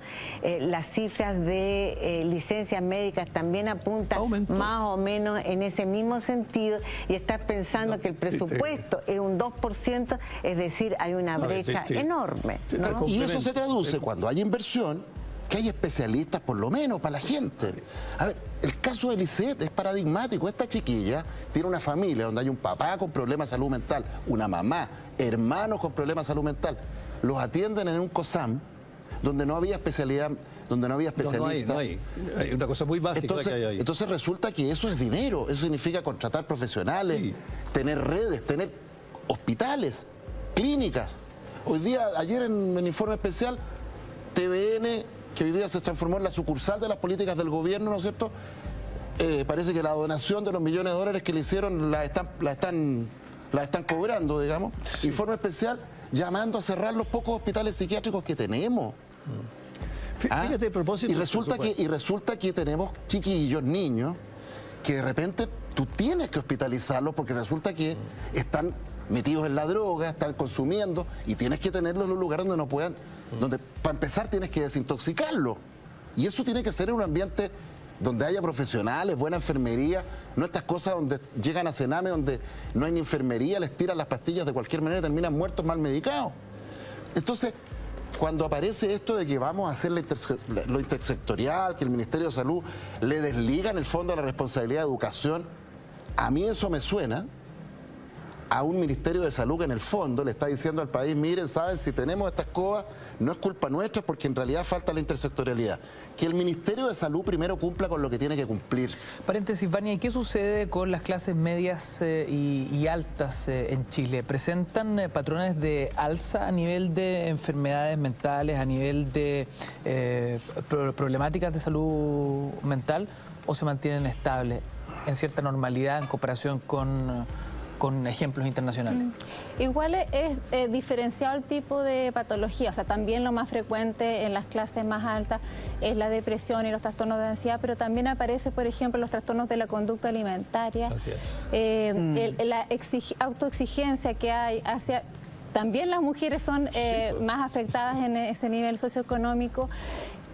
las cifras de licencias médicas también apuntan más o menos en ese mismo sentido, y estás pensando que el presupuesto es un 2%, es decir, hay una brecha enorme, ¿no? Y eso se traduce cuando hay inversión, que hay especialistas por lo menos para la gente. A ver, el caso de Lisette es paradigmático. Esta chiquilla tiene una familia donde hay un papá con problemas de salud mental, una mamá, hermanos con problemas de salud mental. Los atienden en un COSAM donde no había especialidad, donde no había especialistas. No hay una cosa muy básica que hay ahí. Entonces resulta que eso es dinero. Eso significa contratar profesionales, tener redes, tener hospitales, clínicas. Hoy día, ayer en el informe especial, TVN, que hoy día se transformó en la sucursal de las políticas del gobierno, ¿no es cierto?, parece que la donación de los millones de dólares que le hicieron la están cobrando, digamos. Sí. Informe especial llamando a cerrar los pocos hospitales psiquiátricos que tenemos. Fíjate, a propósito, y resulta que tenemos chiquillos, niños, que de repente tú tienes que hospitalizarlos porque resulta que están metidos en la droga, están consumiendo, y tienes que tenerlos en un lugar donde no puedan, donde para empezar tienes que desintoxicarlos. Y eso tiene que ser en un ambiente donde haya profesionales, buena enfermería, no estas cosas donde llegan a Sename, donde no hay ni enfermería, les tiran las pastillas de cualquier manera y terminan muertos, mal medicados. Entonces, cuando aparece esto de que vamos a hacer lo intersectorial, que el Ministerio de Salud le desliga en el fondo la responsabilidad de educación, a mí eso me suena a un Ministerio de Salud que en el fondo le está diciendo al país, miren, saben, si tenemos esta escoba, no es culpa nuestra porque en realidad falta la intersectorialidad. Que el Ministerio de Salud primero cumpla con lo que tiene que cumplir. Paréntesis, Vania, ¿y qué sucede con las clases medias y altas en Chile? ¿Presentan patrones de alza a nivel de enfermedades mentales, a nivel de problemáticas de salud mental, o se mantienen estables en cierta normalidad en comparación con ejemplos internacionales? Igual es diferenciado el tipo de patología, o sea, también lo más frecuente en las clases más altas es la depresión y los trastornos de ansiedad, pero también aparece, por ejemplo, los trastornos de la conducta alimentaria, la autoexigencia que hay hacia... También las mujeres son más afectadas en ese nivel socioeconómico.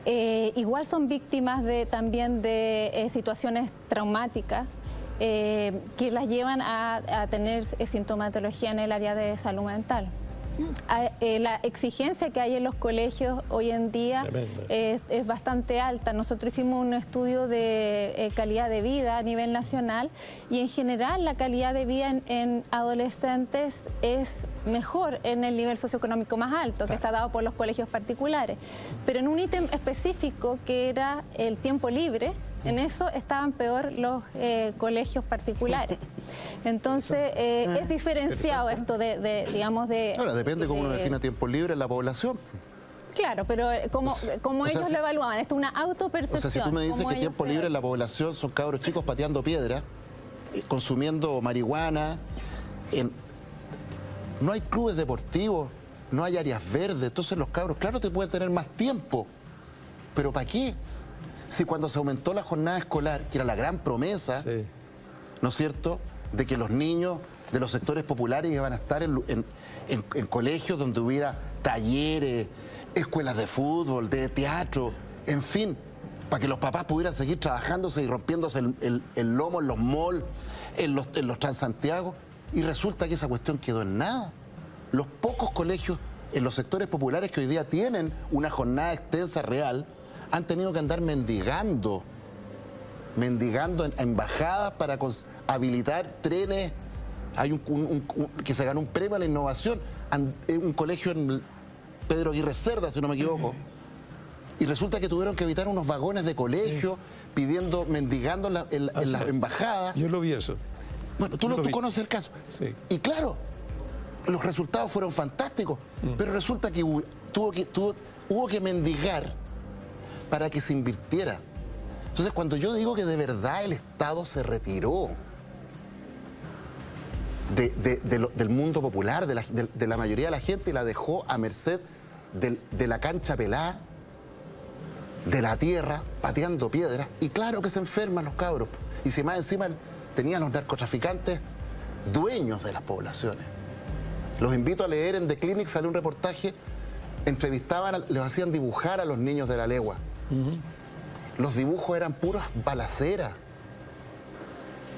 Igual son víctimas también de situaciones traumáticas, que las llevan a tener sintomatología en el área de salud mental. La exigencia que hay en los colegios hoy en día es bastante alta. Nosotros hicimos un estudio de calidad de vida a nivel nacional y en general la calidad de vida en adolescentes es mejor en el nivel socioeconómico más alto, que está dado por los colegios particulares. Pero en un ítem específico que era el tiempo libre, en eso estaban peor los colegios particulares. Entonces, es diferenciado esto digamos, de... Ahora, depende cómo uno define tiempo libre en la población. Claro, pero como ellos lo evaluaban, esto es una autopercepción. O sea, si tú me dices que tiempo libre en la población son cabros chicos pateando piedra, consumiendo marihuana, no hay clubes deportivos, no hay áreas verdes, entonces los cabros, claro, te pueden tener más tiempo, pero ¿para qué? Si cuando se aumentó la jornada escolar, que era la gran promesa, ¿no es cierto?, de que los niños de los sectores populares iban a estar en colegios donde hubiera talleres, escuelas de fútbol, de teatro, en fin, para que los papás pudieran seguir trabajándose y rompiéndose el lomo en los malls, en los Transantiago, y resulta que esa cuestión quedó en nada. Los pocos colegios en los sectores populares que hoy día tienen una jornada extensa real, han tenido que andar mendigando en embajadas para habilitar trenes. Hay que se ganó un premio a la innovación, un colegio en Pedro Aguirre Cerda, si no me equivoco, y resulta que tuvieron que evitar unos vagones de colegio, mendigando en las embajadas. Yo lo vi eso. Bueno, tú conoces el caso. Sí. Y claro, los resultados fueron fantásticos, pero resulta que hubo que mendigar para que se invirtiera. Entonces, cuando yo digo que de verdad el Estado se retiró del mundo popular, de la mayoría de la gente, y la dejó a merced de la cancha pelada, de la tierra, pateando piedras, y claro que se enferman los cabros. Y si más encima tenían los narcotraficantes dueños de las poblaciones. Los invito a leer en The Clinic, sale un reportaje, entrevistaban, les hacían dibujar a los niños de la legua. Los dibujos eran puras balaceras.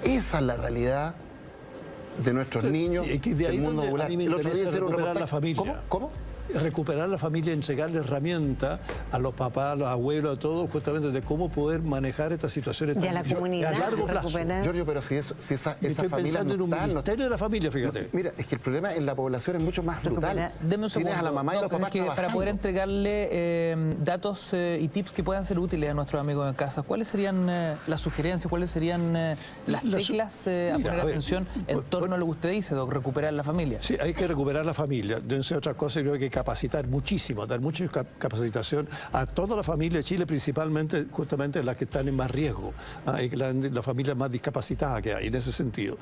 Esa es la realidad de nuestros niños, del mundo popular. El otro día hicieron recuperar la familia. ¿Cómo? Recuperar la familia, entregarle herramientas a los papás, a los abuelos, a todos, justamente de cómo poder manejar estas situaciones y a la comunidad, a largo plazo. Giorgio, pero si esa familia pensando en un ministerio de la familia, fíjate. Mira, es que el problema en la población es mucho más brutal. Tienes a la mamá y los papás trabajando. Para poder entregarle datos y tips que puedan ser útiles a nuestros amigos en casa, ¿cuáles serían las sugerencias, cuáles serían las teclas a poner atención en torno a lo que usted dice, Doc, recuperar la familia? Sí, hay que recuperar la familia. Deben ser otra cosa, creo que capacitar muchísimo, dar mucha capacitación a toda la familia de Chile, principalmente justamente las que están en más riesgo, las familias más discapacitadas que hay en ese sentido.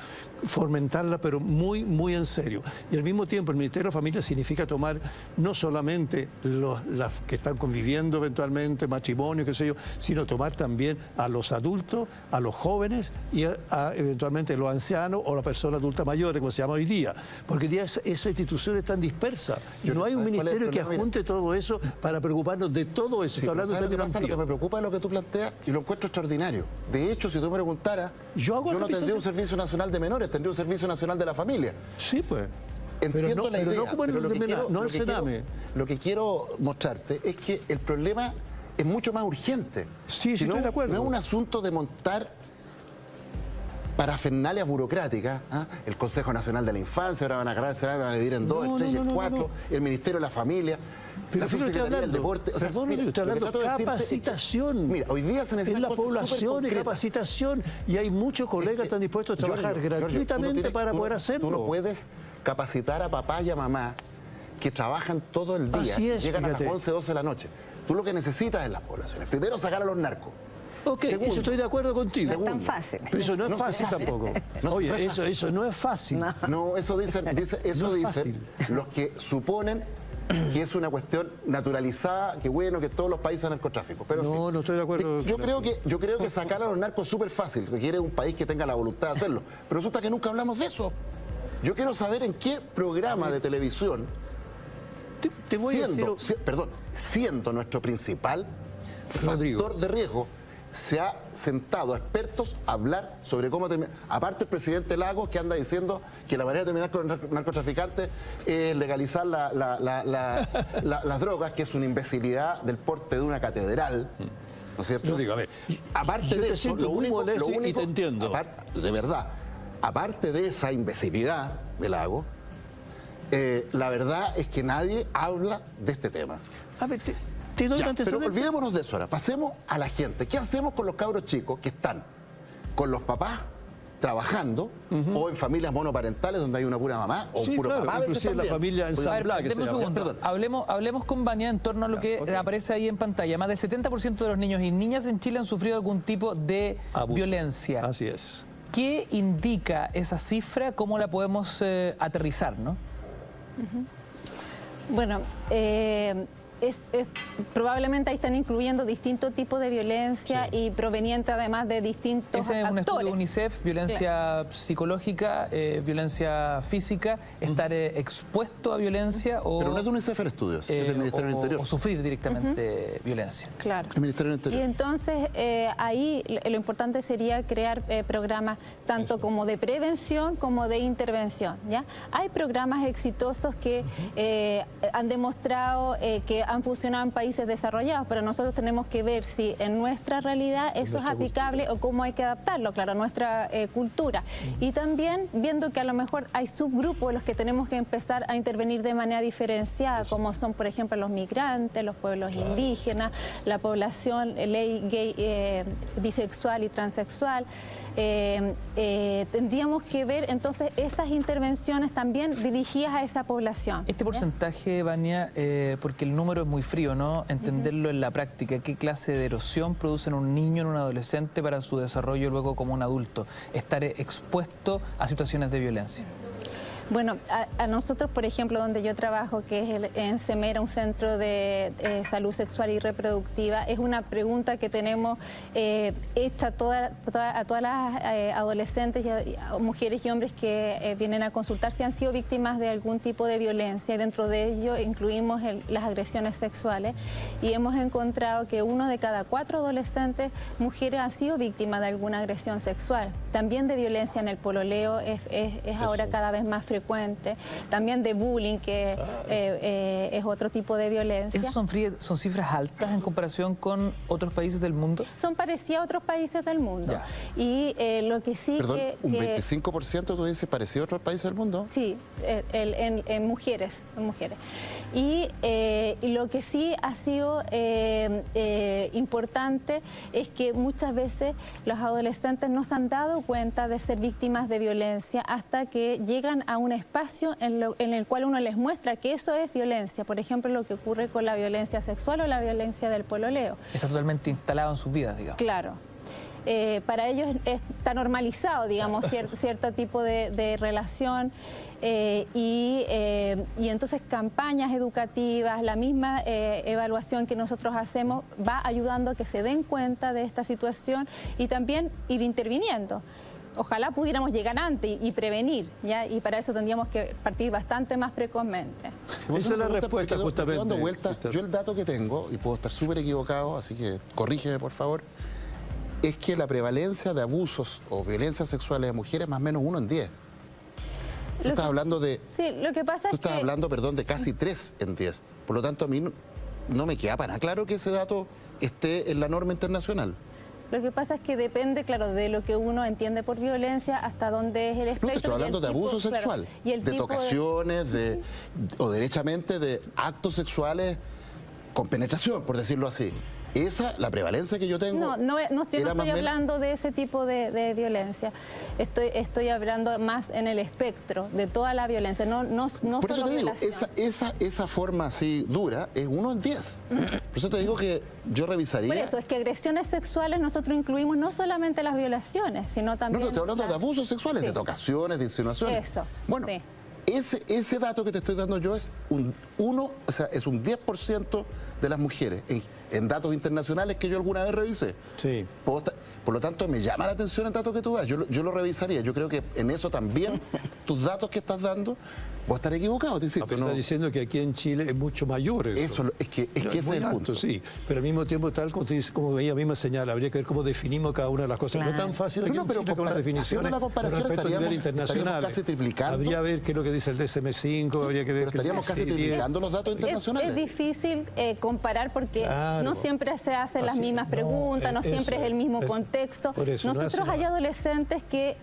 Fomentarla, pero muy, muy en serio. Y al mismo tiempo el Ministerio de la Familia significa tomar no solamente las que están conviviendo eventualmente, matrimonio, qué sé yo, sino tomar también a los adultos, a los jóvenes y a eventualmente los ancianos o la persona adulta mayor, como se llama hoy día. Porque hoy día esa institución es tan dispersa y no hay un ministerio que junte todo eso para preocuparnos de todo eso. Sí, hablando de lo que me preocupa es lo que tú planteas y lo encuentro extraordinario. De hecho, si tú me preguntaras, yo no tendría un servicio nacional de menores, tendría un servicio nacional de la familia. Sí, pues. Entiendo la idea, pero no como el Sename. Lo que quiero mostrarte es que el problema es mucho más urgente. Sí, estoy de acuerdo. No es un asunto de montar parafernalias burocráticas, el Consejo Nacional de la Infancia, ahora van a agarrar, se van a dividir en 2, el 3 y el 4, el Ministerio de la Familia, la Subsecretaría del Deporte. O sea, estoy hablando de capacitación. Mira, hoy día se necesita en la población y capacitación, y hay muchos colegas que están dispuestos a trabajar gratuitamente para poder hacerlo. Tú no puedes capacitar a papá y a mamá que trabajan todo el día, llegan a las 11, 12 de la noche. Tú lo que necesitas en las poblaciones, primero sacar a los narcos. Ok, segundo, eso estoy de acuerdo contigo. No es tan fácil. Pero eso no es fácil tampoco. Oye, eso no es fácil. No, eso dicen los que suponen que es una cuestión naturalizada, que bueno, que todos los países han narcotráfico. Pero no estoy de acuerdo. Yo creo que sacar a los narcos es súper fácil, requiere un país que tenga la voluntad de hacerlo. Pero resulta que nunca hablamos de eso. Yo quiero saber en qué programa de televisión, siendo nuestro principal factor de riesgo, se ha sentado a expertos a hablar sobre cómo terminar. Aparte el presidente Lagos, que anda diciendo que la manera de terminar con los narcotraficantes es legalizar las drogas, que es una imbecilidad del porte de una catedral. ¿No es cierto? Yo digo, a ver, aparte de eso, lo único, y te entiendo. De verdad, aparte de esa imbecilidad de Lagos, la verdad es que nadie habla de este tema. A ver, te doy pero olvidémonos de eso ahora, pasemos a la gente. ¿Qué hacemos con los cabros chicos que están con los papás trabajando o en familias monoparentales donde hay una pura mamá o un puro papá? Inclusive la familia ensamblada. Hablemos con Vania en torno a lo que aparece ahí en pantalla. Más del 70% de los niños y niñas en Chile han sufrido algún tipo de violencia. Así es. ¿Qué indica esa cifra? ¿Cómo la podemos aterrizar, no? Bueno, probablemente ahí están incluyendo distintos tipos de violencia y proveniente además de distintos Ese es un actores. estudio de UNICEF, violencia psicológica, violencia física, estar expuesto a violencia o... Pero no es de UNICEF el estudio, es del Ministerio del Interior. O sufrir directamente violencia. Claro. El Ministerio del Interior. Y entonces ahí lo importante sería crear programas tanto como de prevención como de intervención, ¿ya? Hay programas exitosos que han demostrado que han funcionado en países desarrollados, pero nosotros tenemos que ver si en nuestra realidad eso es aplicable o cómo hay que adaptarlo, claro, a nuestra cultura. Y también viendo que a lo mejor hay subgrupos en los que tenemos que empezar a intervenir de manera diferenciada, como son, por ejemplo, los migrantes, los pueblos indígenas, la población gay, bisexual y transexual. Tendríamos que ver entonces esas intervenciones también dirigidas a esa población. Este porcentaje, Vania, porque el número es muy frío, ¿no? Entenderlo en la práctica. ¿Qué clase de erosión produce en un niño, en un adolescente para su desarrollo luego como un adulto? Estar expuesto a situaciones de violencia. Bueno, a nosotros, por ejemplo, donde yo trabajo, que es en Semera, un centro de salud sexual y reproductiva, es una pregunta que tenemos hecha a todas las adolescentes, mujeres y hombres que vienen a consultar si han sido víctimas de algún tipo de violencia, y dentro de ello incluimos las agresiones sexuales, y hemos encontrado que 1 de cada 4 adolescentes mujeres han sido víctimas de alguna agresión sexual. También de violencia en el pololeo es ahora cada vez más frecuente. También de bullying, que es otro tipo de violencia. ¿Esas son cifras altas en comparación con otros países del mundo? Son parecidas a otros países del mundo. Ya. Y lo que sí... Perdón, ¿un 25% tú dices parecido a otros países del mundo? Sí, en mujeres. Y lo que sí ha sido importante es que muchas veces los adolescentes no se han dado cuenta de ser víctimas de violencia hasta que llegan a una un espacio en el cual uno les muestra que eso es violencia. Por ejemplo, lo que ocurre con la violencia sexual o la violencia del pololeo. Está totalmente instalado en sus vidas, digamos. Claro. Para ellos está normalizado, digamos, cierto tipo de relación y entonces campañas educativas, la misma evaluación que nosotros hacemos va ayudando a que se den cuenta de esta situación y también ir interviniendo. Ojalá pudiéramos llegar antes y prevenir, ¿ya? Y para eso tendríamos que partir bastante más precozmente. Esa es la respuesta justamente. Dando vueltas, yo el dato que tengo, y puedo estar súper equivocado, así que corrígeme por favor, es que la prevalencia de abusos o violencias sexuales de mujeres es más o menos 1 en 10. Tú estás hablando de... Sí, lo que pasa es que... hablando, perdón, de casi 3 en 10. Por lo tanto, a mí no me queda para nada claro que ese dato esté en la norma internacional. Lo que pasa es que depende, claro, de lo que uno entiende por violencia, hasta dónde es el espectro. No, te estoy hablando de abuso sexual, claro, y de tocaciones, o derechamente de actos sexuales con penetración, por decirlo así. La prevalencia que yo tengo... No estoy hablando de ese tipo de violencia. Estoy hablando más en el espectro de toda la violencia, no por eso solo te digo, violación. esa forma así dura es 1 en 10. Por eso te digo que yo revisaría... Por eso, es que agresiones sexuales nosotros incluimos no solamente las violaciones, sino también... No, estoy hablando de abusos sexuales, de tocaciones, de insinuaciones. Eso, bueno, sí. Ese dato que te estoy dando yo es un 10% de las mujeres en datos internacionales que yo alguna vez revisé. Sí. Por lo tanto, me llama la atención el dato que tú das. Yo lo revisaría. Yo creo que en eso también, tus datos que estás dando, vos estás equivocado, te insisto. Estás diciendo que aquí en Chile es mucho mayor eso. Es que ese es el punto. Sí, pero al mismo tiempo, tal como ella misma señala, habría que ver cómo definimos cada una de las cosas. Claro. No es tan fácil aquí en Chile con las definiciones respecto a nivel internacional. Casi triplicando. Habría que ver qué es lo que dice el DSM-5, habría que ver... Pero estaríamos casi triplicando los datos internacionales. Es difícil comparar porque no siempre se hacen las mismas preguntas, no siempre es el mismo contexto. Nosotros hay adolescentes que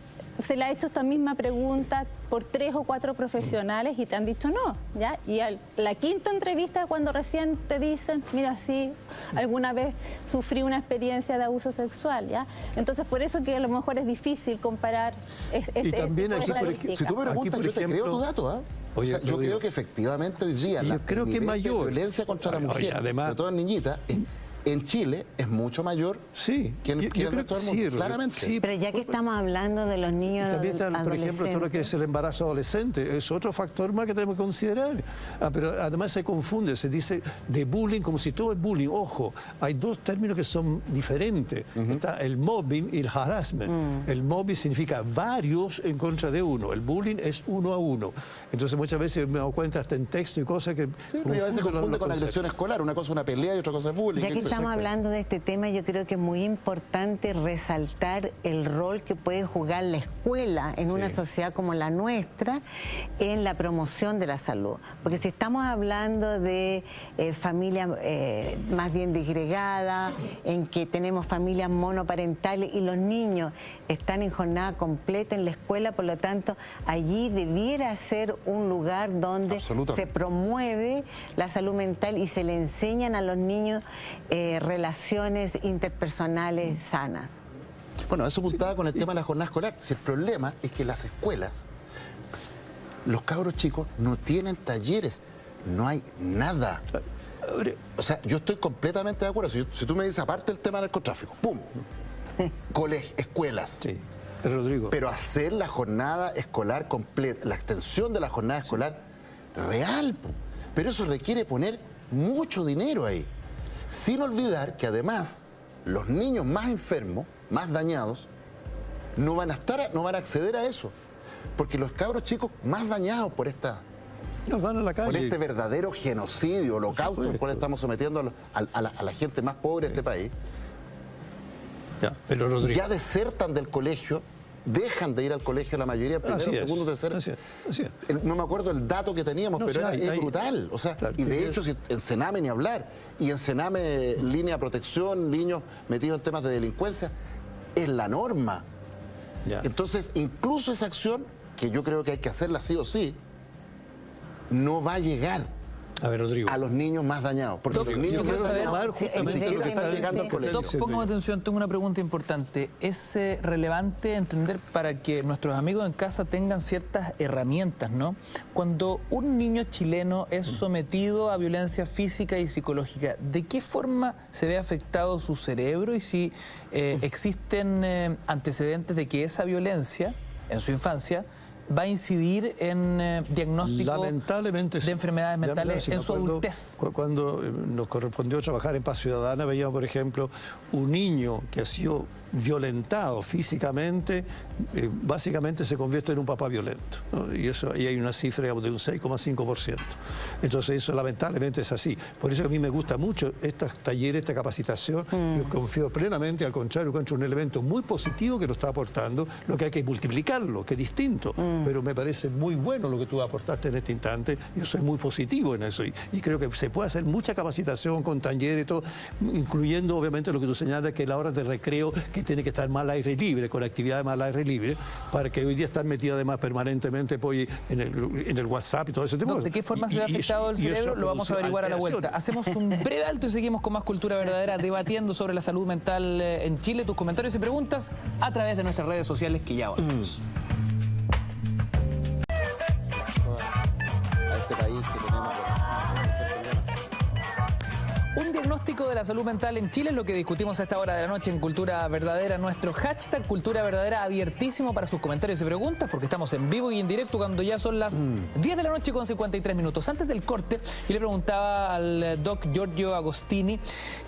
se le ha hecho esta misma pregunta por 3 o 4 profesionales y te han dicho no, ¿ya? Y la quinta entrevista cuando recién te dicen, mira, sí, alguna vez sufrí una experiencia de abuso sexual, ¿ya? Entonces, por eso que a lo mejor es difícil comparar y también si tú me preguntas, yo te creo tu dato, ¿ah? Oye, yo creo que efectivamente hoy día la violencia contra la mujer, además, sobre todo en niñitas, en Chile es mucho mayor que en el resto del mundo, claramente. Sí, pero ya que estamos hablando de los niños también está, por ejemplo, todo lo que es el embarazo adolescente, es otro factor más que tenemos que considerar. Pero además se confunde, se dice de bullying como si todo es bullying. Ojo, hay 2 términos que son diferentes. Está el mobbing y el harassment. El mobbing significa varios en contra de uno. El bullying es 1 a 1. Entonces muchas veces me he dado cuenta hasta en texto y cosas que... Sí, pero a veces confunde con agresión escolar. Una cosa es una pelea y otra cosa es bullying. Estamos hablando de este tema, yo creo que es muy importante resaltar el rol que puede jugar la escuela en una sociedad como la nuestra en la promoción de la salud. Porque si estamos hablando de familias más bien disgregadas, en que tenemos familias monoparentales y los niños están en jornada completa en la escuela, por lo tanto, allí debiera ser un lugar donde se promueve la salud mental y se le enseñan a los niños relaciones interpersonales sanas. Bueno, eso apuntaba con el tema de la jornada escolar. Si el problema es que las escuelas, los cabros chicos no tienen talleres, no hay nada. O sea, yo estoy completamente de acuerdo. Si tú me dices, aparte el tema del narcotráfico, ¡pum! Colegios, escuelas. Sí, Rodrigo. Pero hacer la jornada escolar completa, la extensión de la jornada escolar real. Pero eso requiere poner mucho dinero ahí. Sin olvidar que además los niños más enfermos, más dañados, no van a acceder a eso. Porque los cabros chicos más dañados por van a la calle. Por este verdadero genocidio, holocausto al cual estamos sometiendo a la gente más pobre de este país, pero Rodrigo, ya desertan del colegio, dejan de ir al colegio la mayoría, primero, segundo, tercero. No me acuerdo el dato que teníamos, pero es brutal. O sea, y de hecho, en Sename ni hablar, y en Sename línea de protección, niños metidos en temas de delincuencia, es la norma. Entonces, incluso esa acción, que yo creo que hay que hacerla sí o sí, no va a llegar. A ver, Rodrigo. A los niños más dañados. Porque los niños más dañados ni siquiera están llegando al colegio. Póngame atención, tengo una pregunta importante. ¿Es relevante entender para que nuestros amigos en casa tengan ciertas herramientas, ¿no? Cuando un niño chileno es sometido a violencia física y psicológica, ¿de qué forma se ve afectado su cerebro y si existen antecedentes de que esa violencia en su infancia va a incidir en diagnóstico lamentablemente de enfermedades mentales en su adultez? Cuando nos correspondió trabajar en Paz Ciudadana, veíamos, por ejemplo, un niño que ha sido violentado físicamente, básicamente se convierte en un papá violento, ¿no? Y ahí hay una cifra, digamos, de un 6,5%. Entonces eso lamentablemente es así. Por eso que a mí me gusta mucho estos talleres, esta capacitación. Yo confío plenamente, al contrario, encuentro un elemento muy positivo que nos está aportando, lo que hay que multiplicarlo, que es distinto. Pero me parece muy bueno lo que tú aportaste en este instante. Yo soy muy positivo en eso y creo que se puede hacer mucha capacitación con talleres y todo, incluyendo obviamente lo que tú señalas, que la hora de recreo, que tiene que estar más al aire libre, con actividades más al aire libre, para que hoy día están metidos además permanentemente pues, en el WhatsApp y todo ese tipo. ¿De qué forma se ve afectado el cerebro? Lo vamos a averiguar a la vuelta. Hacemos un breve alto y seguimos con más Cultura Verdadera, debatiendo sobre la salud mental en Chile. Tus comentarios y preguntas a través de nuestras redes sociales, que ya volvemos. A este país que tenemos... Un diagnóstico de la salud mental en Chile es lo que discutimos a esta hora de la noche en Cultura Verdadera. Nuestro hashtag Cultura Verdadera abiertísimo para sus comentarios y preguntas, porque estamos en vivo y en directo cuando ya son las 10 de la noche con 53 minutos. Antes del corte, yo le preguntaba al doc Giorgio Agostini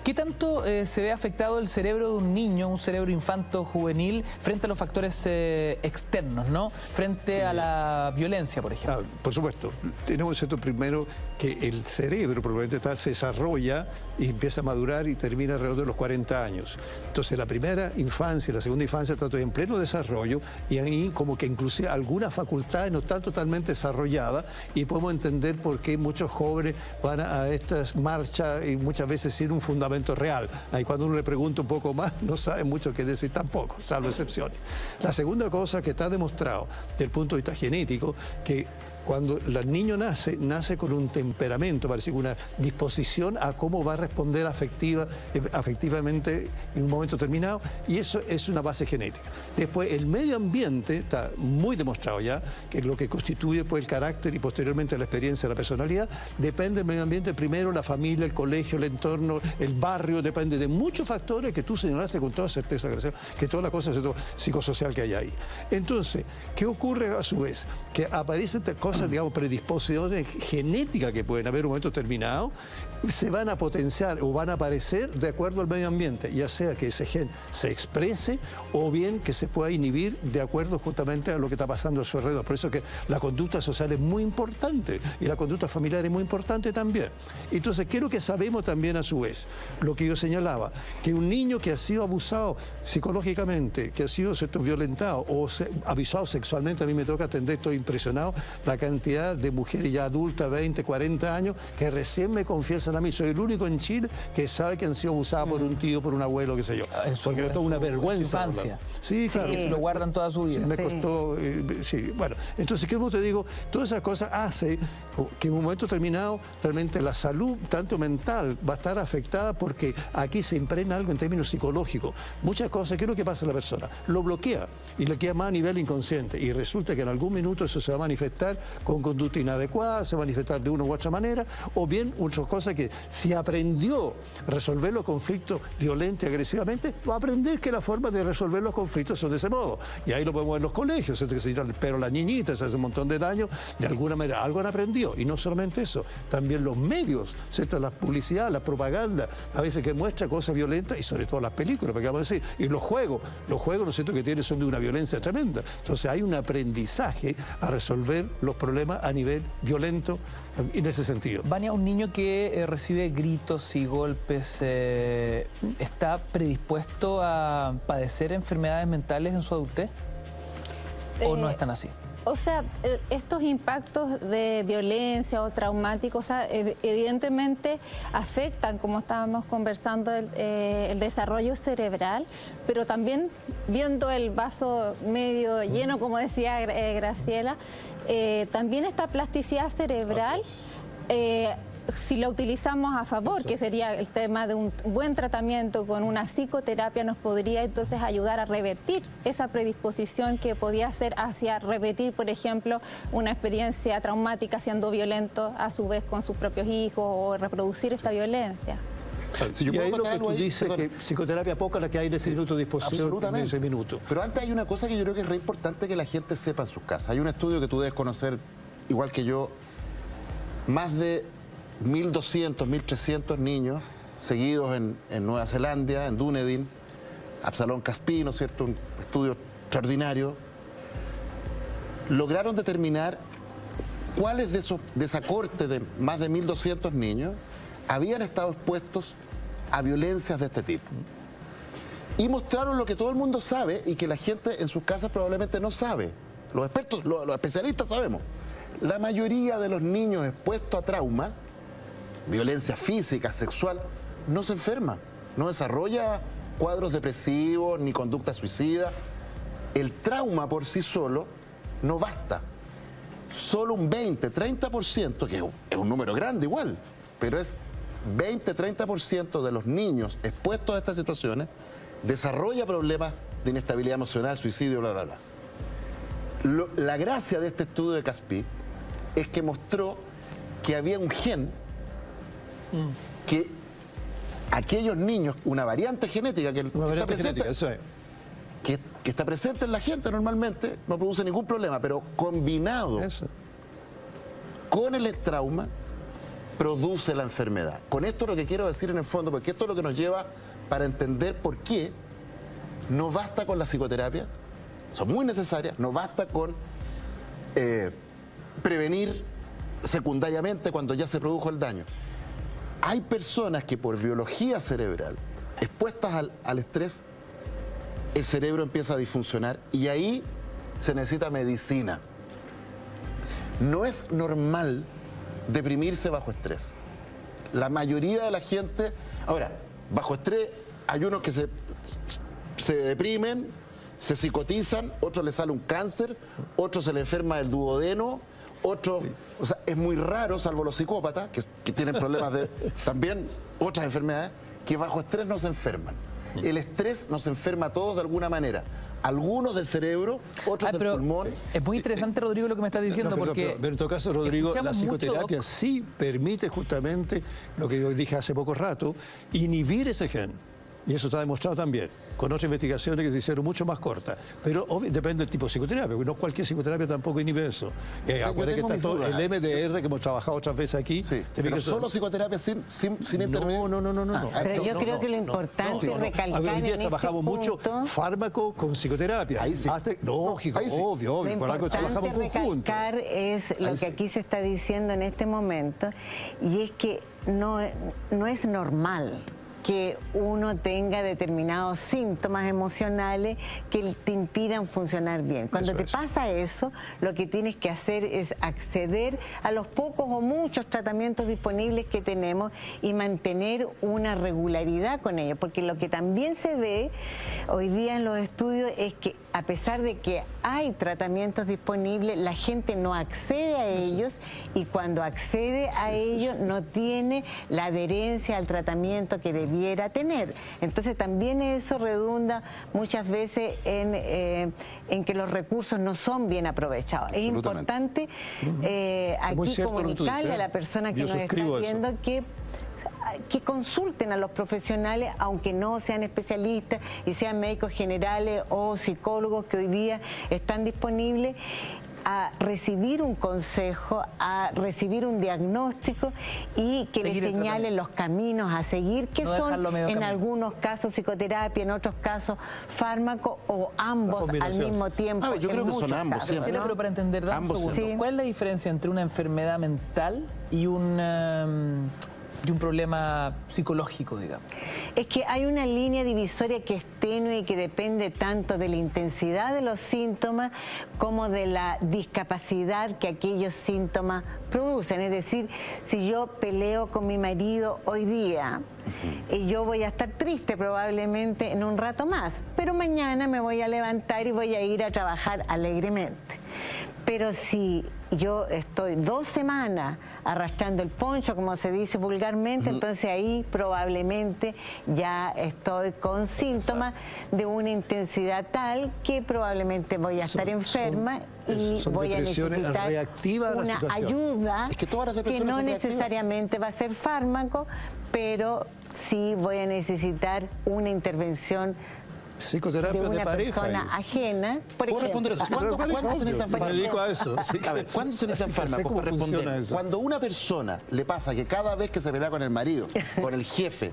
qué tanto se ve afectado el cerebro de un niño, un cerebro infanto-juvenil, frente a los factores externos, ¿no? Frente a la violencia, por ejemplo. Por supuesto. Tenemos esto primero, que el cerebro probablemente tal se desarrolla y empieza a madurar y termina alrededor de los 40 años. Entonces la primera infancia y la segunda infancia está todavía en pleno desarrollo y ahí como que inclusive algunas facultades no están totalmente desarrolladas y podemos entender por qué muchos jóvenes van a estas marchas y muchas veces sin un fundamento real. Ahí cuando uno le pregunta un poco más no sabe mucho qué decir tampoco, salvo excepciones. La segunda cosa que está demostrado desde el punto de vista genético, que cuando el niño nace con un temperamento, parece una disposición a cómo va a responder afectivamente en un momento determinado, y eso es una base genética. Después, el medio ambiente está muy demostrado ya, que es lo que constituye pues, el carácter y posteriormente la experiencia de la personalidad. Depende del medio ambiente, primero la familia, el colegio, el entorno, el barrio, depende de muchos factores que tú señalaste con toda certeza, que toda la cosa psicosocial que hay ahí. Entonces, ¿qué ocurre a su vez? Que aparecen cosas, digamos, predisposiciones genéticas que pueden haber en un momento determinado, se van a potenciar o van a aparecer de acuerdo al medio ambiente, ya sea que ese gen se exprese o bien que se pueda inhibir de acuerdo justamente a lo que está pasando a su alrededor. Por eso que la conducta social es muy importante y la conducta familiar es muy importante también. Entonces, creo que sabemos también a su vez lo que yo señalaba, que un niño que ha sido abusado psicológicamente, que ha sido violentado o abusado sexualmente, a mí me toca atender, estoy impresionado, la cantidad de mujeres ya adultas, 20, 40 años, que recién me confiesan a mí. Soy el único en Chile que sabe que han sido abusadas por un tío, por un abuelo, qué sé yo. Porque me toca una vergüenza. Infancia. Sí, claro. Sí, lo guardan toda su vida. Sí, me costó, sí. Bueno, entonces, ¿qué te digo? Todas esas cosas hace que en un momento determinado realmente la salud, tanto mental, va a estar afectada porque aquí se impregna algo en términos psicológicos. Muchas cosas, ¿qué es lo que pasa a la persona? Lo bloquea y le queda más a nivel inconsciente y resulta que en algún minuto eso se va a manifestar con conducta inadecuada, se va a manifestar de una u otra manera, o bien otra cosa que si aprendió a resolver los conflictos violentamente y agresivamente, va a aprender que la forma de resolver los conflictos son de ese modo. Y ahí lo podemos ver en los colegios, que se tiran el pelo a las niñitas, se hace un montón de daño, de alguna manera algo han aprendido. Y no solamente eso, también los medios, ¿cierto? La publicidad, la propaganda, a veces que muestra cosas violentas, y sobre todo las películas, porque vamos a decir, y los juegos, ¿no es cierto?, que tienen son de una violencia tremenda. Entonces hay un aprendizaje a resolver los problemas a nivel violento en ese sentido. Vania, un niño que recibe gritos y golpes, ¿está predispuesto a padecer enfermedades mentales en su adultez? ¿O no están así? O sea, estos impactos de violencia o traumáticos, o sea, evidentemente afectan, como estábamos conversando, el desarrollo cerebral, pero también viendo el vaso medio lleno, como decía Graciela, también esta plasticidad cerebral si lo utilizamos a favor, que sería el tema de un buen tratamiento con una psicoterapia, nos podría entonces ayudar a revertir esa predisposición que podía ser hacia repetir, por ejemplo, una experiencia traumática siendo violento a su vez con sus propios hijos o reproducir esta violencia. Si yo y ahí puedo lo que tú dices, perdón, que psicoterapia poca la que hay en ese minuto de disposición. Absolutamente. En ese minuto. Pero antes hay una cosa que yo creo que es re importante que la gente sepa en sus casas. Hay un estudio que tú debes conocer, igual que yo, más de 1.200, 1.300 niños seguidos en Nueva Zelanda, en Dunedin, Absalón Caspi, ¿no es cierto? Un estudio extraordinario. Lograron determinar cuáles de esa corte de más de 1.200 niños habían estado expuestos a violencias de este tipo. Y mostraron lo que todo el mundo sabe y que la gente en sus casas probablemente no sabe. Los expertos, los especialistas sabemos. La mayoría de los niños expuestos a trauma, violencia física, sexual, no se enferma, no desarrolla cuadros depresivos ni conducta suicida. El trauma por sí solo no basta. Solo un 20-30%, que es un número grande igual, pero es 20-30% de los niños expuestos a estas situaciones desarrolla problemas de inestabilidad emocional, suicidio, bla, bla, bla. La gracia de este estudio de Caspi es que mostró que había un gen que aquellos niños, una variante genética que está presente en la gente normalmente, no produce ningún problema, pero combinado con el trauma, produce la enfermedad. Con esto lo que quiero decir en el fondo, porque esto es lo que nos lleva para entender por qué no basta con la psicoterapia, son muy necesarias, no basta con prevenir secundariamente cuando ya se produjo el daño. Hay personas que por biología cerebral, expuestas al estrés, el cerebro empieza a disfuncionar y ahí se necesita medicina. No es normal deprimirse bajo estrés. La mayoría de la gente... Ahora, bajo estrés hay unos que se deprimen, se psicotizan, otros les sale un cáncer, otros se les enferma el duodeno, otros... O sea, es muy raro, salvo los psicópatas, que tienen problemas de... también otras enfermedades, que bajo estrés no se enferman. El estrés nos enferma a todos de alguna manera. Algunos del cerebro, otros del pulmón. Es muy interesante, Rodrigo, lo que me estás diciendo, porque... Pero en todo caso, Rodrigo, la psicoterapia sí permite justamente, lo que yo dije hace poco rato, inhibir ese gen. Y eso está demostrado también, con otras investigaciones que se hicieron mucho más cortas. Pero depende del tipo de psicoterapia, porque no cualquier psicoterapia tampoco inhibe eso. Acuérdense que está todo el MDR, que hemos trabajado otras veces aquí. Sí, pero solo psicoterapia sin intervenir. No. Pero yo creo que lo importante es recalcar hoy día en trabajamos mucho fármaco con psicoterapia. Ahí sí. Lógico, obvio. Lo Por algo trabajamos en conjunto. Recalcar es lo que aquí se está diciendo en este momento, y es que no es normal que uno tenga determinados síntomas emocionales que te impidan funcionar bien. Cuando te pasa eso, lo que tienes que hacer es acceder a los pocos o muchos tratamientos disponibles que tenemos y mantener una regularidad con ellos, porque lo que también se ve hoy día en los estudios es que a pesar de que hay tratamientos disponibles, la gente no accede a ellos, y cuando accede a ellos no tiene la adherencia al tratamiento que debiera tener. Entonces también eso redunda muchas veces en que los recursos no son bien aprovechados. Es importante aquí comunicarle a la persona que nos está viendo que consulten a los profesionales, aunque no sean especialistas y sean médicos generales o psicólogos que hoy día están disponibles, a recibir un consejo, a recibir un diagnóstico y que les señalen los caminos a seguir, que son en algunos casos psicoterapia, en otros casos fármaco o ambos al mismo tiempo. Yo creo que son ambos siempre. Pero para entender, ¿cuál es la diferencia entre una enfermedad mental y un problema psicológico, digamos? Es que hay una línea divisoria que es tenue y que depende tanto de la intensidad de los síntomas como de la discapacidad que aquellos síntomas producen. Es decir, si yo peleo con mi marido hoy día, yo voy a estar triste probablemente en un rato más, pero mañana me voy a levantar y voy a ir a trabajar alegremente. Pero si yo estoy 2 semanas arrastrando el poncho, como se dice vulgarmente, entonces ahí probablemente ya estoy con síntomas de una intensidad tal que probablemente voy a estar enferma y voy a necesitar una ayuda que no necesariamente va a ser fármaco, pero sí voy a necesitar una intervención psicoterapia de una pareja, persona ajena. Por ejemplo, ¿Cuándo se necesitan fármacos? Me dedico a eso. A ver, ¿cuándo se necesitan fármacos para responder? Cuando a una persona le pasa que cada vez que se pelea con el marido, con el jefe,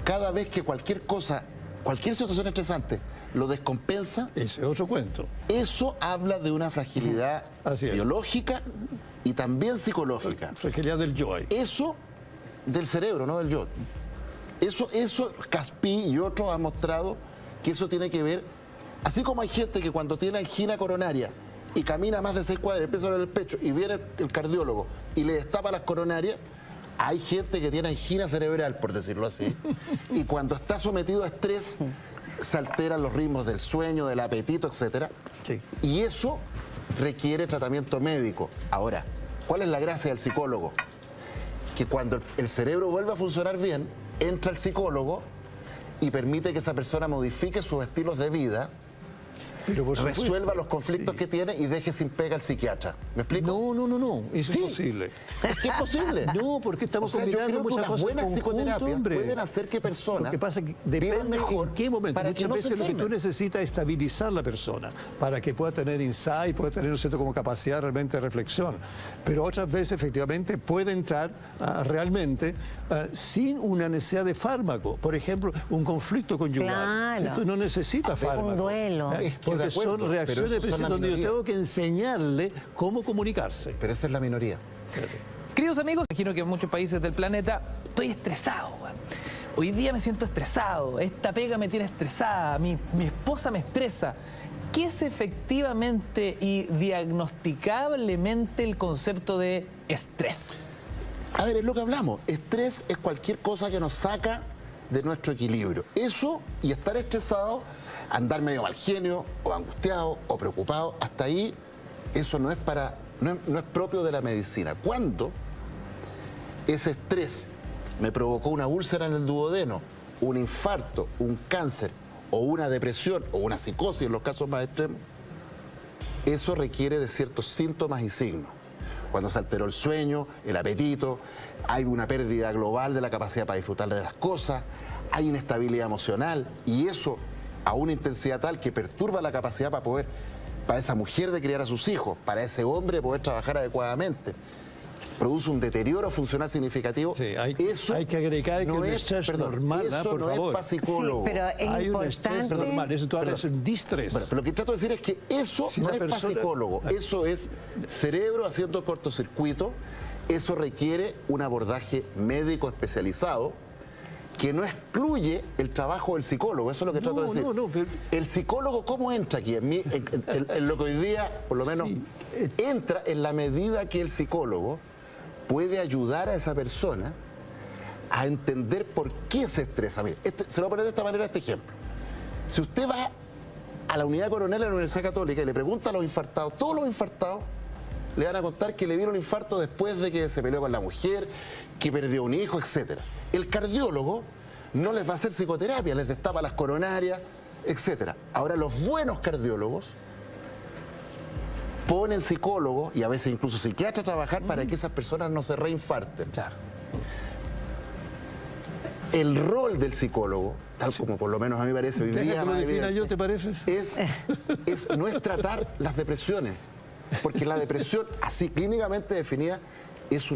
cada vez que cualquier cosa, cualquier situación estresante lo descompensa, ese es otro cuento. Eso habla de una fragilidad biológica y también psicológica. Fragilidad del yo ahí. Eso del cerebro, no del yo. Eso Caspí y otros han mostrado que eso tiene que ver, así como hay gente que cuando tiene angina coronaria y camina más de 6 cuadras, empieza a doler el pecho y viene el cardiólogo y le destapa las coronarias, hay gente que tiene angina cerebral, por decirlo así, y cuando está sometido a estrés se alteran los ritmos del sueño, del apetito, etcétera, y eso requiere tratamiento médico. Ahora, ¿cuál es la gracia del psicólogo? Que cuando el cerebro vuelve a funcionar bien, entra el psicólogo y permite que esa persona modifique sus estilos de vida, pero resuelva los conflictos que tiene y deje sin pega al psiquiatra. ¿Me explico? No. Eso es posible. ¿Es que es posible? No, porque estamos combinando muchas cosas. Buenas psicoterapias pueden hacer que personas. Lo que pasa es que depende mejor en qué momento. Para muchas veces lo que tú necesitas es estabilizar la persona para que pueda tener insight, pueda tener, ¿no es cierto?, como capacidad realmente de reflexión. Pero otras veces, efectivamente, puede entrar realmente sin una necesidad de fármaco. Por ejemplo, un conflicto conyugal. Claro. Esto no necesita fármaco. Un duelo. Porque son reacciones donde yo tengo que enseñarle cómo comunicarse. Pero esa es la minoría. Queridos amigos, imagino que en muchos países del planeta estoy estresado. Hoy día me siento estresado, esta pega me tiene estresada, mi esposa me estresa. ¿Qué es efectivamente y diagnosticablemente el concepto de estrés? A ver, es lo que hablamos. Estrés es cualquier cosa que nos saca de nuestro equilibrio. Eso y estar estresado, andar medio mal genio, o angustiado, o preocupado, hasta ahí, eso no es propio de la medicina. Cuando ese estrés me provocó una úlcera en el duodeno, un infarto, un cáncer, o una depresión, o una psicosis en los casos más extremos, eso requiere de ciertos síntomas y signos. Cuando se alteró el sueño, el apetito, hay una pérdida global de la capacidad para disfrutar de las cosas, hay inestabilidad emocional, y eso a una intensidad tal que perturba la capacidad para esa mujer de criar a sus hijos, para ese hombre de poder trabajar adecuadamente. Produce un deterioro funcional significativo. Sí, hay que agregar que no es estrés normal, eso por no favor. es para psicólogo. Sí, pero es hay importante. un estrés normal, eso tú hablas de un distrés. Bueno, pero lo que trato de decir es que eso no es para psicólogo, eso es cerebro haciendo cortocircuito, eso requiere un abordaje médico especializado que no excluye el trabajo del psicólogo, eso es lo que trato de decir. Pero el psicólogo, ¿cómo entra aquí? En lo que hoy día, por lo menos, entra en la medida que el psicólogo puede ayudar a esa persona a entender por qué se estresa. Mire, se lo voy a poner de esta manera este ejemplo. Si usted va a la unidad coronel de la Universidad Católica y le pregunta a los infartados, todos los infartados le van a contar que le vino un infarto después de que se peleó con la mujer, que perdió un hijo, etc. El cardiólogo no les va a hacer psicoterapia, les destapa las coronarias, etc. Ahora, los buenos cardiólogos ponen psicólogos y a veces incluso psiquiatras a trabajar para que esas personas no se reinfarten. Claro. El rol del psicólogo, tal como por lo menos a mí me parece hoy día, lo defina yo, ¿te parece? no es tratar las depresiones, porque la depresión, así clínicamente definida, es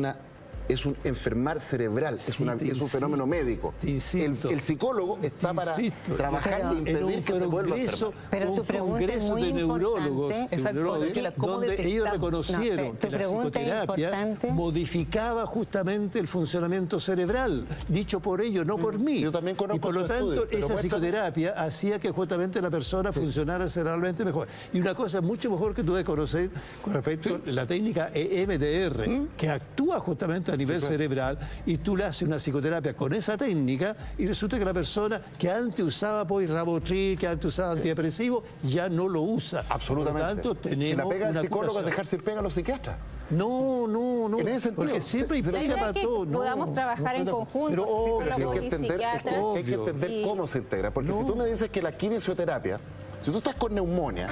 un enfermar cerebral, es un fenómeno médico. El psicólogo está para trabajar e impedir que se vuelva a enfermar. Pero tu pregunta es muy neurólogos, importante. donde ellos reconocieron que la psicoterapia modificaba justamente el funcionamiento cerebral, dicho por ellos, no por mí. Yo también conozco y por lo tanto, esa psicoterapia hacía que justamente la persona funcionara cerebralmente mejor. Y una cosa mucho mejor que tú debes conocer con respecto a la técnica EMDR, que actúa justamente a nivel cerebral y tú le haces una psicoterapia con esa técnica y resulta que la persona que antes usaba Rivotril, que antes usaba antidepresivo, ya no lo usa. Absolutamente. Por lo tanto, tenemos y la pega del psicólogo curación. es dejar sin pega a los psiquiatras. No. En ese sentido, porque siempre hay pega para todo. Podamos trabajar en conjunto, Hay que entender cómo se integra. Porque si tú me dices que la kinesioterapia, si tú estás con neumonía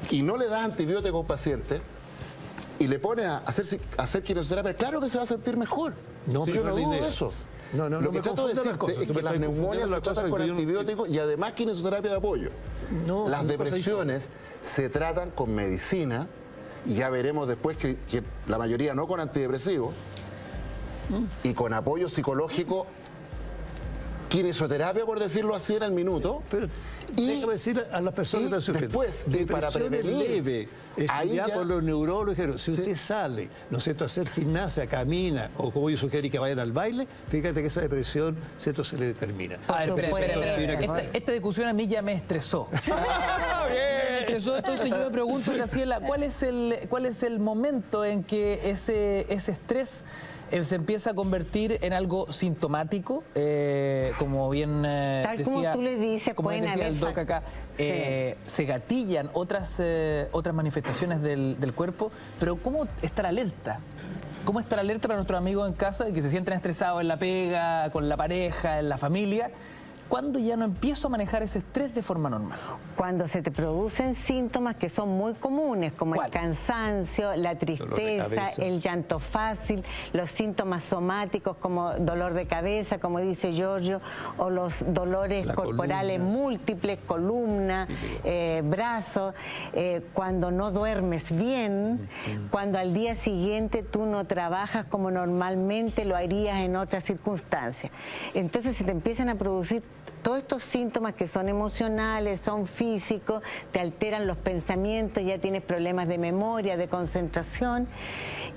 y no le das antibiótico a un paciente y le pones a hacer kinesioterapia, claro que se va a sentir mejor. No, si yo no dudo de idea. eso. Lo que trato de decirte es que las neumonias se tratan con antibióticos y además kinesioterapia de apoyo. Las depresiones se tratan con medicina. Y ya veremos después que la mayoría no con antidepresivos y con apoyo psicológico, kinesioterapia, por decirlo así, en el minuto. Pero déjame decirle a las personas que están sufriendo. Después, y para prevenir, leve, estudiar por los neurólogos, si usted sale, ¿no es cierto?, a hacer gimnasia, camina, o como yo sugerí que vayan al baile, fíjate que esa depresión, ¿cierto?, se le determina. A ver, espera. Esta discusión a mí ya me estresó. Me estresó, entonces yo me pregunto, Graciela, ¿cuál es el momento en que ese estrés se empieza a convertir en algo sintomático, como bien Tal como tú le dices, como pueden decía haber el doc acá, se gatillan otras manifestaciones del cuerpo, pero ¿cómo estar alerta? ¿Cómo estar alerta para nuestros amigos en casa que se sienten estresados en la pega, con la pareja, en la familia? ¿Cuándo ya no empiezo a manejar ese estrés de forma normal? Cuando se te producen síntomas que son muy comunes, como el cansancio, la tristeza, el llanto fácil, los síntomas somáticos como dolor de cabeza, como dice Giorgio, o los dolores corporales múltiples, columna, brazo, cuando no duermes bien, cuando al día siguiente tú no trabajas como normalmente lo harías en otras circunstancias. Entonces se te empiezan a producir todos estos síntomas que son emocionales, son físicos, te alteran los pensamientos, ya tienes problemas de memoria, de concentración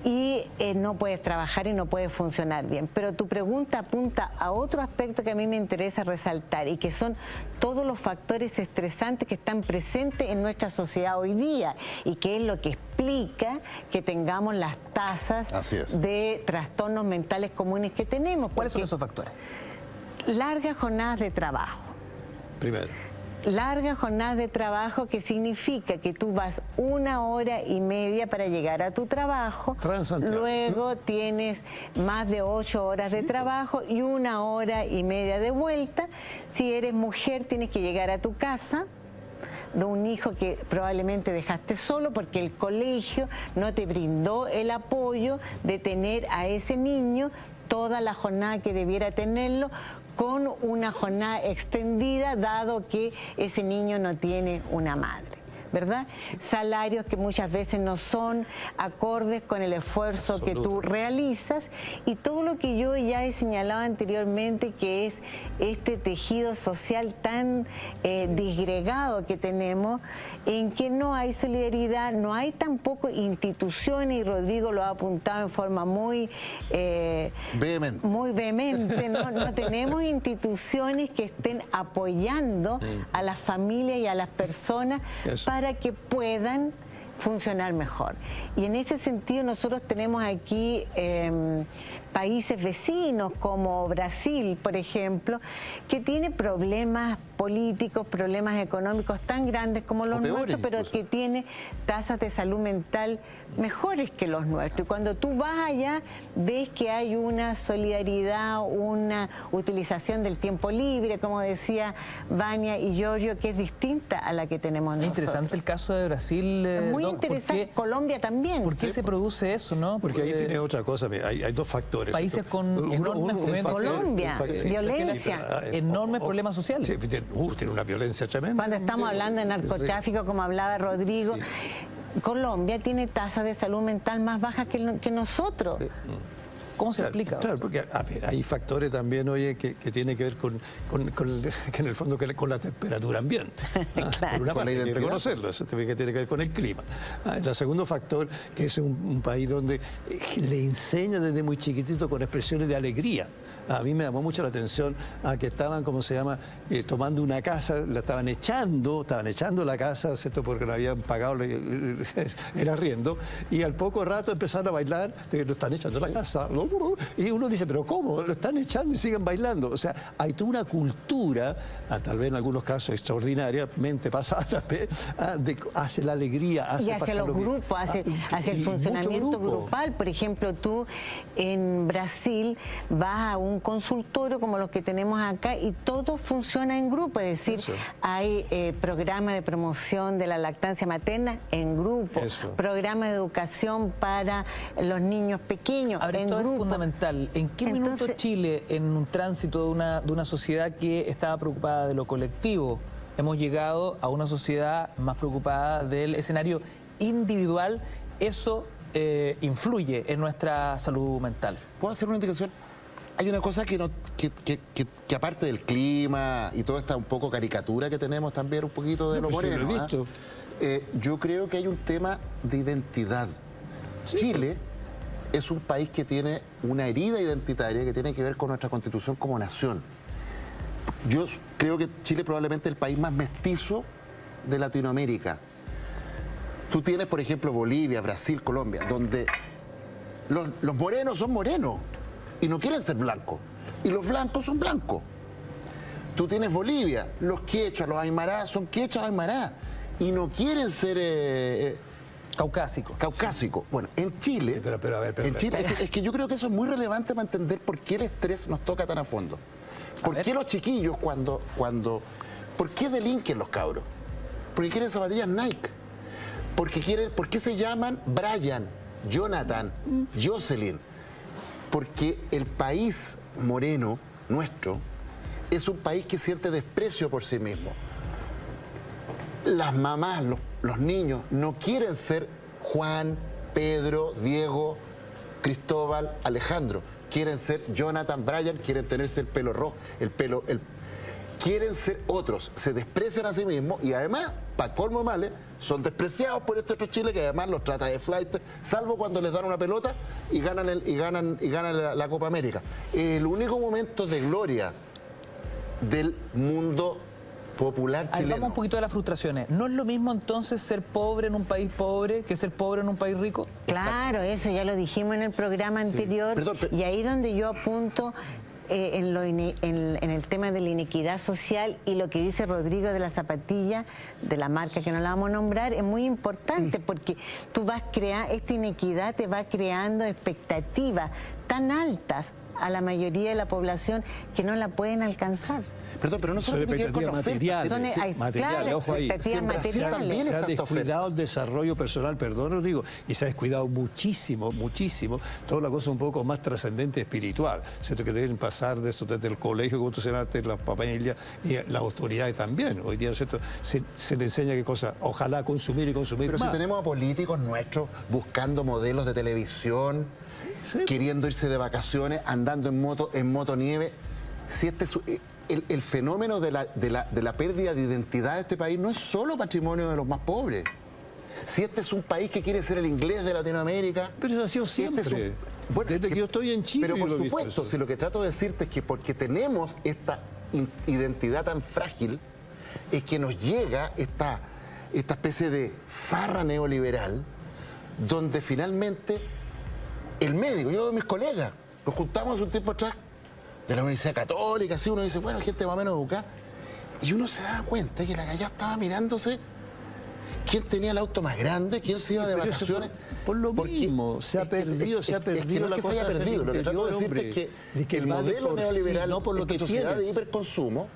y no puedes trabajar y no puedes funcionar bien. Pero tu pregunta apunta a otro aspecto que a mí me interesa resaltar y que son todos los factores estresantes que están presentes en nuestra sociedad hoy día y que es lo que explica que tengamos las tasas de trastornos mentales comunes que tenemos. ¿Cuáles son esos factores? Largas jornadas de trabajo. Primero. Largas jornadas de trabajo que significa que tú vas 1 hora y media para llegar a tu trabajo, luego tienes más de 8 horas de trabajo y 1 hora y media de vuelta. Si eres mujer tienes que llegar a tu casa de un hijo que probablemente dejaste solo porque el colegio no te brindó el apoyo de tener a ese niño toda la jornada que debiera tenerlo, con una jornada extendida, dado que ese niño no tiene una madre, ¿verdad? Salarios que muchas veces no son acordes con el esfuerzo que tú realizas y todo lo que yo ya he señalado anteriormente, que es este tejido social tan disgregado que tenemos, en que no hay solidaridad, no hay tampoco instituciones, y Rodrigo lo ha apuntado en forma muy vehemente, no tenemos instituciones que estén apoyando a las familias y a las personas para que puedan funcionar mejor. Y en ese sentido nosotros tenemos aquí países vecinos como Brasil, por ejemplo, que tiene problemas políticos, problemas económicos tan grandes como los nuestros, pero que tiene tasas de salud mental mejores que los nuestros. Y cuando tú vas allá, ves que hay una solidaridad, una utilización del tiempo libre, como decía Vania y Giorgio, que es distinta a la que tenemos nosotros. Interesante el caso de Brasil. Muy interesante. Colombia también. ¿Por qué se produce eso, no? Porque ahí tiene otra cosa, hay dos factores. Países con enormes problemas. Colombia, violencia. Enormes problemas sociales. Sí, tiene una violencia tremenda. Cuando estamos hablando de narcotráfico, como hablaba Rodrigo, Colombia tiene tasas de salud mental más bajas que nosotros. ¿Cómo se explica? Claro, porque a ver, hay factores también, oye, que tienen que ver con en el fondo con la temperatura ambiente. Claro. Por una parte, hay que reconocerlo, eso tiene que ver con el clima. El segundo factor, que es un país donde le enseña desde muy chiquitito con expresiones de alegría. A mí me llamó mucho la atención que estaban, ¿cómo se llama?, tomando una casa, la estaban echando la casa, ¿cierto?, porque no habían pagado el arriendo, y al poco rato empezaron a bailar, lo están echando la casa, y uno dice, pero ¿cómo? Lo están echando y siguen bailando. O sea, hay toda una cultura, tal vez en algunos casos extraordinariamente pasada, hacia la alegría, hacia los grupos, hacia el funcionamiento grupal. Por ejemplo, tú en Brasil vas a un consultorio como los que tenemos acá y todo funciona en grupo, es decir, hay programa de promoción de la lactancia materna en grupo, programa de educación para los niños pequeños en grupo. grupo. Es fundamental. ¿En qué minuto Chile, en un tránsito de una sociedad que estaba preocupada de lo colectivo, hemos llegado a una sociedad más preocupada del escenario individual? Eso influye en nuestra salud mental. ¿Puedo hacer una indicación? Hay una cosa que aparte del clima y toda esta un poco caricatura que tenemos también un poquito de lo moreno, yo creo que hay un tema de identidad. Sí. Chile es un país que tiene una herida identitaria que tiene que ver con nuestra constitución como nación. Yo creo que Chile probablemente es el país más mestizo de Latinoamérica. Tú tienes, por ejemplo, Bolivia, Brasil, Colombia, donde los morenos son morenos y no quieren ser blancos, y los blancos son blancos. Tú tienes Bolivia, los quechas, los aymarás son quechas o aymarás, y no quieren ser... caucásicos. Caucásicos. Sí. Bueno, en Chile, en Chile es que yo creo que eso es muy relevante para entender por qué el estrés nos toca tan a fondo. ¿Por qué los chiquillos ¿por qué delinquen los cabros? Porque quieren zapatillas Nike. ¿Por qué se llaman Brian, Jonathan, Jocelyn? Porque el país moreno, nuestro, es un país que siente desprecio por sí mismo. Las mamás, los niños, no quieren ser Juan, Pedro, Diego, Cristóbal, Alejandro. Quieren ser Jonathan, Brian, quieren tenerse el pelo rojo, quieren ser otros, se desprecian a sí mismos y además, para colmo de males, son despreciados por este otro Chile que además los trata de flight, salvo cuando les dan una pelota y ganan la Copa América. El único momento de gloria del mundo popular chileno. Hablamos un poquito de las frustraciones. ¿No es lo mismo entonces ser pobre en un país pobre que ser pobre en un país rico? Claro, eso ya lo dijimos en el programa anterior. Y ahí donde yo apunto en el tema de la inequidad social y lo que dice Rodrigo de la zapatilla, de la marca que no la vamos a nombrar, es muy importante porque tú vas creando, esta inequidad te va creando expectativas tan altas a la mayoría de la población que no la pueden alcanzar. Perdón, pero no solo tiene que ver con los materiales. Claro, ojo ahí. Se ha descuidado el desarrollo personal, perdón, os digo, y se ha descuidado muchísimo, muchísimo, toda la cosa un poco más trascendente espiritual, ¿cierto? Que deben pasar de eso desde el colegio, como tú señalaste, las familias y las autoridades también. Hoy día, ¿cierto? Se le enseña qué cosa, ojalá consumir y consumir pero más. Si tenemos a políticos nuestros buscando modelos de televisión, queriendo irse de vacaciones, andando en motonieve, si este es... El fenómeno de la pérdida de identidad de este país no es solo patrimonio de los más pobres. Si este es un país que quiere ser el inglés de Latinoamérica... Pero eso ha sido siempre. Desde que yo estoy en Chile. Pero por supuesto, si lo que trato de decirte es que porque tenemos esta identidad tan frágil, es que nos llega esta especie de farra neoliberal, donde finalmente el médico, yo de mis colegas, nos juntamos hace un tiempo atrás, de la Universidad Católica, así uno dice, bueno, gente más o menos educada, y uno se da cuenta que la galla estaba mirándose quién tenía el auto más grande, quién se iba de vacaciones. Por lo mismo, se ha perdido la cosa. Se haya perdido, lo que trato de decirte es que el modelo neoliberal, no por lo que sociedad de hiperconsumo,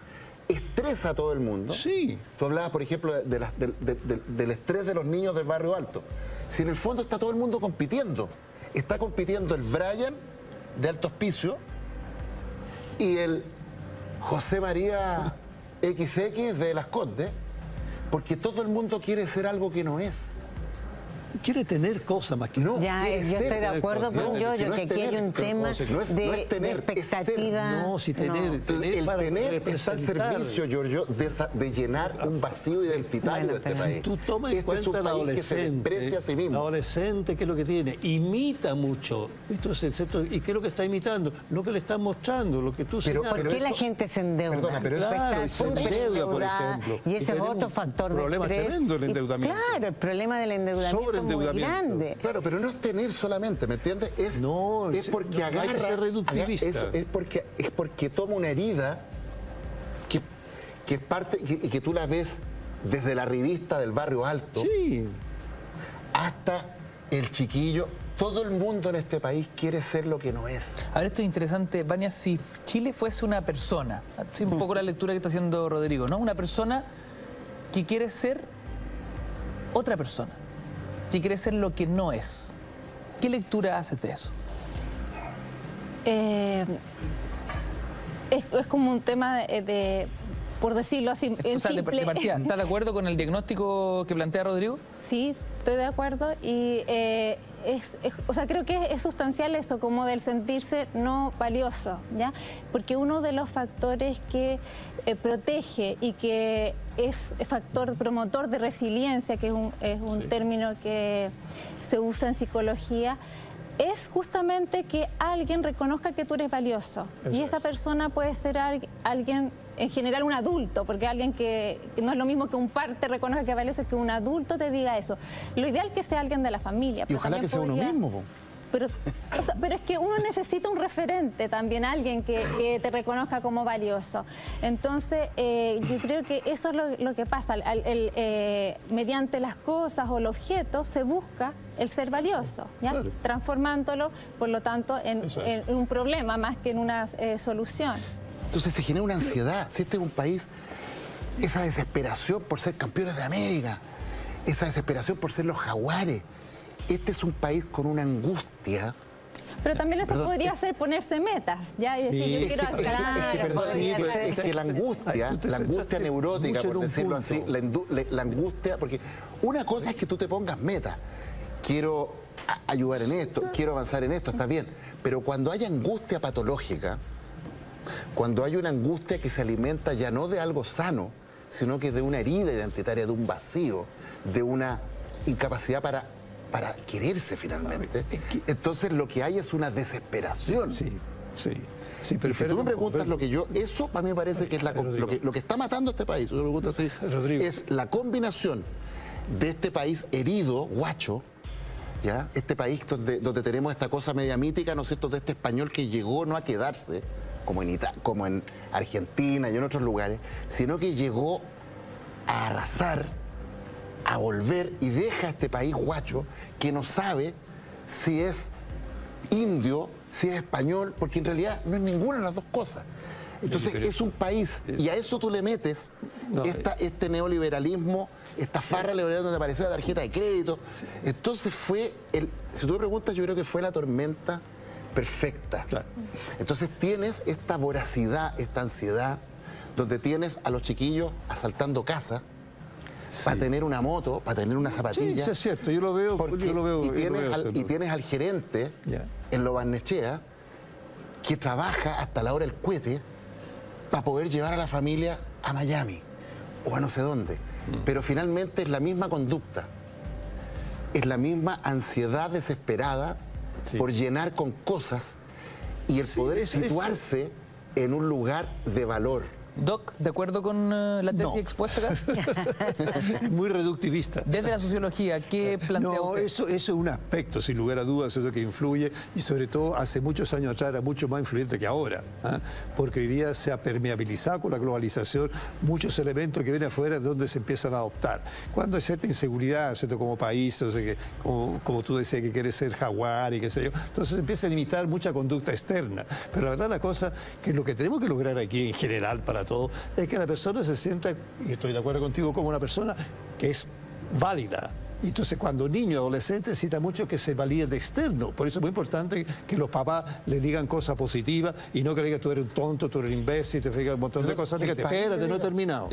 estresa a todo el mundo. Sí. Tú hablabas, por ejemplo, del estrés de los niños del barrio alto. Si en el fondo está todo el mundo compitiendo, está compitiendo el Brian de Alto Hospicio y el José María XX de Las Condes, porque todo el mundo quiere ser algo que no es. quiere tener cosas más que no. Ya, yo estoy de acuerdo con Yoyo, que aquí hay un tema de expectativa. No, si tener, el tener está al servicio, Giorgio, de llenar un vacío identitario de este país. Si tú tomas en cuenta al adolescente, el adolescente, ¿qué es lo que tiene? Imita mucho. Entonces, ¿y qué es lo que está imitando? Lo que le están mostrando, lo que tú señalas. ¿Por qué la gente se endeuda? Perdona, pero está se endeuda, por ejemplo. Y ese es otro factor de problema tremendo, el endeudamiento. Claro, el problema del endeudamiento es muy grande. Claro, pero no es tener solamente, ¿me entiendes? Es porque agarra, hay que ser reductivista. Es porque toma una herida que es parte y que tú la ves desde la revista del barrio alto hasta el chiquillo. Todo el mundo en este país quiere ser lo que no es. A ver, esto es interesante, Vania, si Chile fuese una persona, así un poco la lectura que está haciendo Rodrigo, ¿no? Una persona que quiere ser otra persona, que quiere ser lo que no es. ¿Qué lectura haces de eso? Es como un tema de por decirlo así, en simple. De partida, ¿estás de acuerdo con el diagnóstico que plantea Rodrigo? Sí, estoy de acuerdo y o sea, creo que es sustancial eso, como del sentirse no valioso, ¿ya? Porque uno de los factores que protege y que es factor promotor de resiliencia, que es un término que se usa en psicología, es justamente que alguien reconozca que tú eres valioso. Y esa persona puede ser alguien, en general un adulto, porque alguien que no es lo mismo que un par te reconozca que es valioso, es que un adulto te diga eso. Lo ideal es que sea alguien de la familia. Y ojalá que sea uno mismo, po. Pero es que uno necesita un referente también, alguien que te reconozca como valioso. Entonces, yo creo que eso es lo que pasa. Mediante las cosas o el objeto se busca el ser valioso, ¿ya? Claro. Transformándolo, por lo tanto, en un problema más que en una solución. Entonces se genera una ansiedad. Si este es un país, esa desesperación por ser campeones de América, esa desesperación por ser los Jaguares. Este es un país con una angustia. Pero también eso podría ser ponerse metas, ¿ya? Y decir, yo quiero es que la angustia neurótica, por decirlo así, la angustia, porque una cosa es que tú te pongas metas. Quiero ayudar en esto, quiero avanzar en esto, está bien. Pero cuando hay angustia patológica, cuando hay una angustia que se alimenta ya no de algo sano, sino que de una herida identitaria, de un vacío, de una incapacidad para quererse finalmente, entonces lo que hay es una desesperación. Sí, pero y si tú me preguntas eso para mí me parece que es lo que está matando a este país, me preguntas así, es la combinación de este país herido, guacho, ¿ya? Este país donde tenemos esta cosa media mítica, ¿no es cierto?, de este español que llegó no a quedarse, como en Argentina y en otros lugares, sino que llegó a arrasar, a volver y deja a este país guacho que no sabe si es indio, si es español, porque en realidad no es ninguna de las dos cosas. Entonces es un país, y a eso tú le metes este neoliberalismo, esta farra liberal donde apareció la tarjeta de crédito. Entonces si tú me preguntas, yo creo que fue la tormenta perfecta. Claro. Entonces tienes esta voracidad, esta ansiedad, donde tienes a los chiquillos asaltando casas, para tener una moto, para tener una zapatilla. Sí, es cierto, yo lo veo. Y tienes al gerente en Lo Barnechea que trabaja hasta la hora del cohete para poder llevar a la familia a Miami o a no sé dónde. Pero finalmente es la misma conducta, es la misma ansiedad desesperada por llenar con cosas y el poder situarse en un lugar de valor. Doc, ¿de acuerdo con la tesis expuesta acá? Es muy reductivista. Desde la sociología, ¿qué plantea usted? Eso es un aspecto, sin lugar a dudas, eso que influye, y sobre todo hace muchos años atrás era mucho más influyente que ahora, porque hoy día se ha permeabilizado con la globalización muchos elementos que vienen afuera de donde se empiezan a adoptar. Cuando hay cierta inseguridad, ¿cierto?, como país, o sea, que, como tú decías, que quieres ser jaguar y qué sé yo, entonces empieza a limitar mucha conducta externa. Pero la verdad la cosa, que lo que tenemos que lograr aquí en general para todo, es que la persona se sienta, y estoy de acuerdo contigo, como una persona que es válida, Entonces, cuando niño y adolescente necesita mucho que se valide de externo. Por eso es muy importante que los papás le digan cosas positivas y no que le digan tú eres un tonto, tú eres un imbécil, te digan un montón de cosas negativas. Espérate, no he terminado.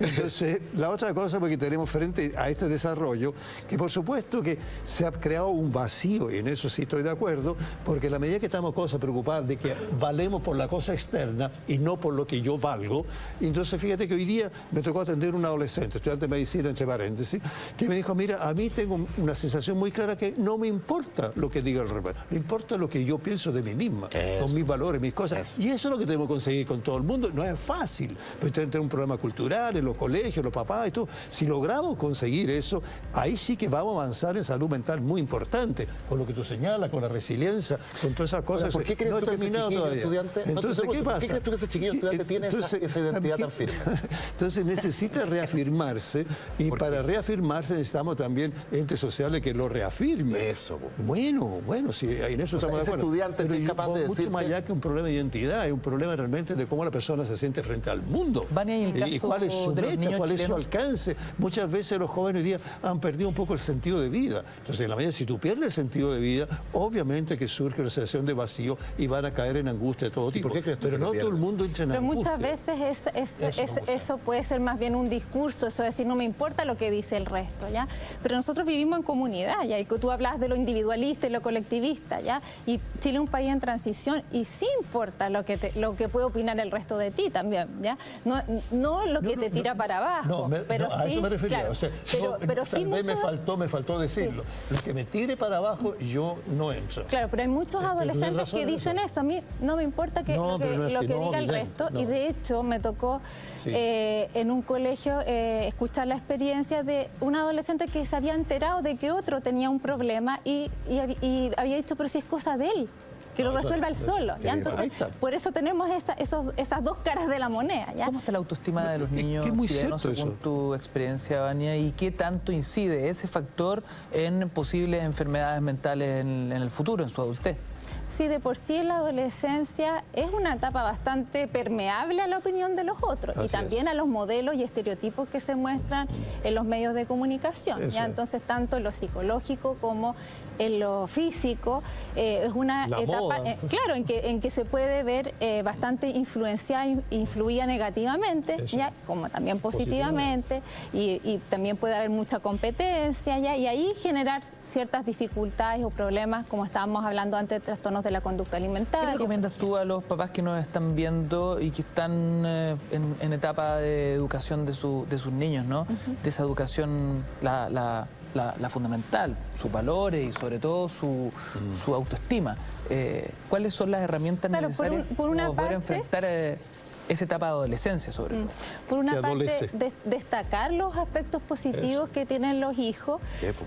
Entonces, la otra cosa, porque tenemos frente a este desarrollo, que por supuesto que se ha creado un vacío, y en eso sí estoy de acuerdo, porque a la medida que estamos cosas preocupadas de que valemos por la cosa externa y no por lo que yo valgo, entonces fíjate que hoy día me tocó atender a un adolescente, estudiante de medicina, entre paréntesis, que me dijo, mira, a mí tengo una sensación muy clara que no me importa lo que diga el resto, me importa lo que yo pienso de mí misma, con mis valores, mis cosas. Y eso es lo que tenemos que conseguir con todo el mundo. No es fácil, pues tener un problema cultural en los colegios, los papás y todo. Si logramos conseguir eso, ahí sí que vamos a avanzar en salud mental muy importante, con lo que tú señalas, con la resiliencia, con todas esas cosas. ¿Por qué crees tú que ese chiquillo estudiante, entonces, ¿qué pasa? ¿Por qué crees tú que ese chiquillo estudiante tiene esa identidad tan firme? Entonces necesita reafirmarse, y para reafirmarse necesitamos también entes sociales que lo reafirmen. Eso. Bueno, sí, en eso estamos de acuerdo. Estudiante es capaz de decir mucho más allá que un problema de identidad, es un problema realmente de cómo la persona se siente frente al mundo. Vania, ¿y el caso y cuál es su meta, cuál es su alcance? Muchas veces los jóvenes hoy día han perdido un poco el sentido de vida. Entonces, en la medida si tú pierdes el sentido de vida, obviamente que surge una sensación de vacío y van a caer en angustia de todo tipo. ¿Por qué crees tú Pero que no todo el mundo entra en Pero angustia. muchas veces eso puede ser más bien un discurso, eso es decir, no me importa lo que dice el resto, ¿ya? Pero nosotros vivimos en comunidad, ¿ya? Y tú hablas de lo individualista y lo colectivista, ¿ya? Y Chile es un país en transición y sí importa lo que puede opinar el resto de ti también, ¿ya? No lo que te tira para abajo, pero sí, a eso me refería. claro, O sea, pero sí tal vez mucho... me faltó decirlo. Lo que me tire para abajo, yo no entro. Claro, pero hay muchos adolescentes que dicen eso. A mí no me importa lo que diga el resto. Y de hecho me tocó en un colegio escuchar la experiencia de un adolescente que se había enterado de que otro tenía un problema y había dicho, pero si es cosa de él, que lo resuelva él solo. ¿Ya? Entonces, por eso tenemos esas dos caras de la moneda. ¿Ya? ¿Cómo está la autoestima de los niños chilenos según tu experiencia, Vania? ¿Y qué tanto incide ese factor en posibles enfermedades mentales en el futuro, en su adultez? Sí, de por sí la adolescencia es una etapa bastante permeable a la opinión de los otros y también a los modelos y estereotipos que se muestran en los medios de comunicación. ¿Ya? Entonces, tanto en lo psicológico como en lo físico, es una etapa, claro, en que se puede ver bastante influenciada, influida negativamente, ¿ya? Como también positivamente, y también puede haber mucha competencia, ¿ya? Y ahí generar ciertas dificultades o problemas, como estábamos hablando antes, de trastornos de la conducta alimentaria. ¿Qué recomiendas tú a los papás que nos están viendo y que están en etapa de educación de sus niños, ¿no? De esa educación, la fundamental, sus valores y sobre todo su autoestima. ¿Cuáles son las herramientas necesarias para poder enfrentar esa etapa de adolescencia, sobre todo? Por una parte, destacar los aspectos positivos que tienen los hijos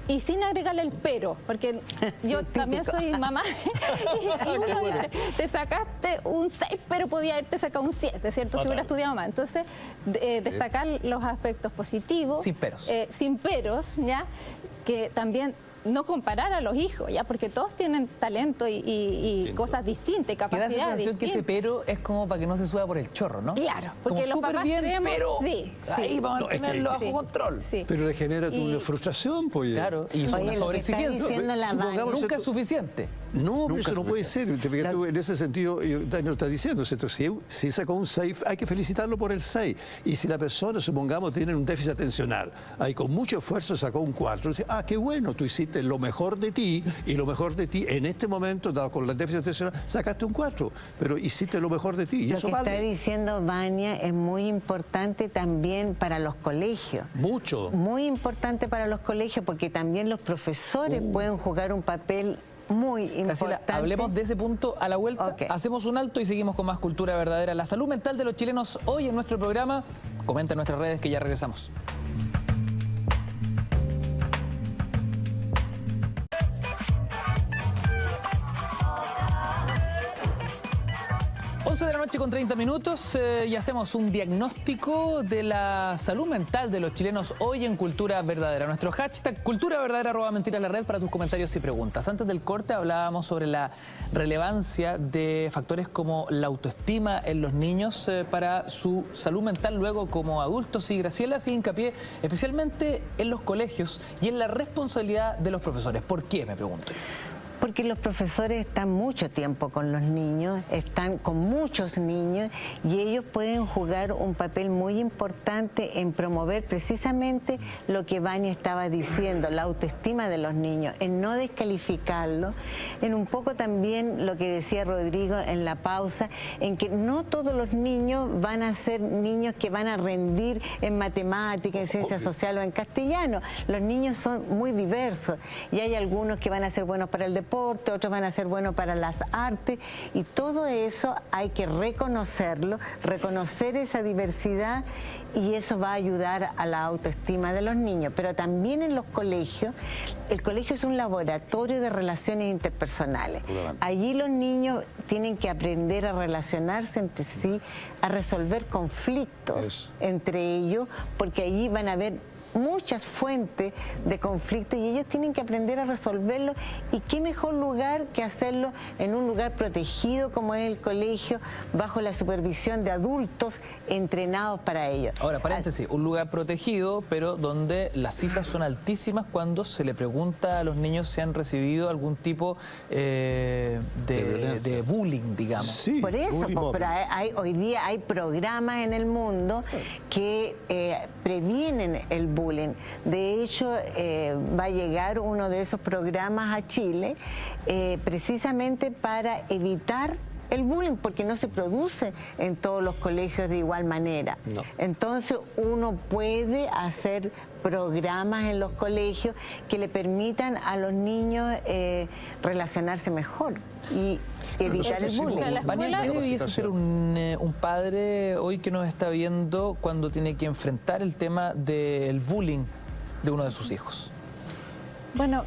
y sin agregarle el pero, porque yo también soy mamá y uno dice, te sacaste un 6, pero podía haberte sacado un 7, ¿cierto? Si hubiera estudiado más. Entonces, destacar los aspectos positivos. Sin peros. Sin peros, ¿ya? Que también... no comparar a los hijos, ya, porque todos tienen talento y cosas distintas, capacidades distintas. Que da sensación que ese pero es como para que no se suba por el chorro, ¿no? Claro, porque como los papás bien, creemos... pero ahí vamos a tenerlo bajo control. Sí. Pero le genera una frustración, pues. Claro, y una sobreexigencia. Nunca es suficiente. No, pero eso no puede ser. En ese sentido, Daniel lo está diciendo, ¿cierto? Si sacó un 6, hay que felicitarlo por el 6. Y si la persona, supongamos, tiene un déficit atencional, ahí con mucho esfuerzo sacó un 4, dice, qué bueno, tú hiciste lo mejor de ti, y lo mejor de ti en este momento, dado con el déficit atencional, sacaste un 4, pero hiciste lo mejor de ti, y eso vale. Lo que está diciendo Vania es muy importante también para los colegios. Mucho. Muy importante para los colegios, porque también los profesores pueden jugar un papel muy importante. Graciela, hablemos de ese punto a la vuelta. Hacemos un alto y seguimos con más cultura verdadera. La salud mental de los chilenos hoy en nuestro programa. Comenta en nuestras redes que ya regresamos. 11 de la noche con 30 minutos y hacemos un diagnóstico de la salud mental de los chilenos hoy en Cultura Verdadera. Nuestro hashtag Cultura Verdadera @mentiras la red para tus comentarios y preguntas. Antes del corte hablábamos sobre la relevancia de factores como la autoestima en los niños para su salud mental luego como adultos, y Graciela hace hincapié especialmente en los colegios y en la responsabilidad de los profesores. ¿Por qué, me pregunto yo? Porque los profesores están mucho tiempo con los niños, están con muchos niños y ellos pueden jugar un papel muy importante en promover precisamente lo que Vania estaba diciendo, la autoestima de los niños, en no descalificarlos, en un poco también lo que decía Rodrigo en la pausa, en que no todos los niños van a ser niños que van a rendir en matemáticas, en ciencias sociales o en castellano. Los niños son muy diversos y hay algunos que van a ser buenos para el deporte, otros van a ser buenos para las artes, y todo eso hay que reconocerlo, reconocer esa diversidad, y eso va a ayudar a la autoestima de los niños. Pero también en los colegios, el colegio es un laboratorio de relaciones interpersonales. Allí los niños tienen que aprender a relacionarse entre sí, a resolver conflictos entre ellos, porque allí van a haber muchas fuentes de conflicto y ellos tienen que aprender a resolverlo, y qué mejor lugar que hacerlo en un lugar protegido como es el colegio, bajo la supervisión de adultos entrenados para ello. Ahora, paréntesis, un lugar protegido, pero donde las cifras son altísimas cuando se le pregunta a los niños si han recibido algún tipo de bullying, digamos. Sí, por eso, pero hoy día hay programas en el mundo que previenen el bullying. De hecho, va a llegar uno de esos programas a Chile precisamente para evitar el bullying, porque no se produce en todos los colegios de igual manera. No. Entonces uno puede hacer programas en los colegios que le permitan a los niños relacionarse mejor y evitar el bullying. Vania, ¿qué debiese ser un padre hoy que nos está viendo cuando tiene que enfrentar el tema del bullying de uno de sus hijos? Bueno,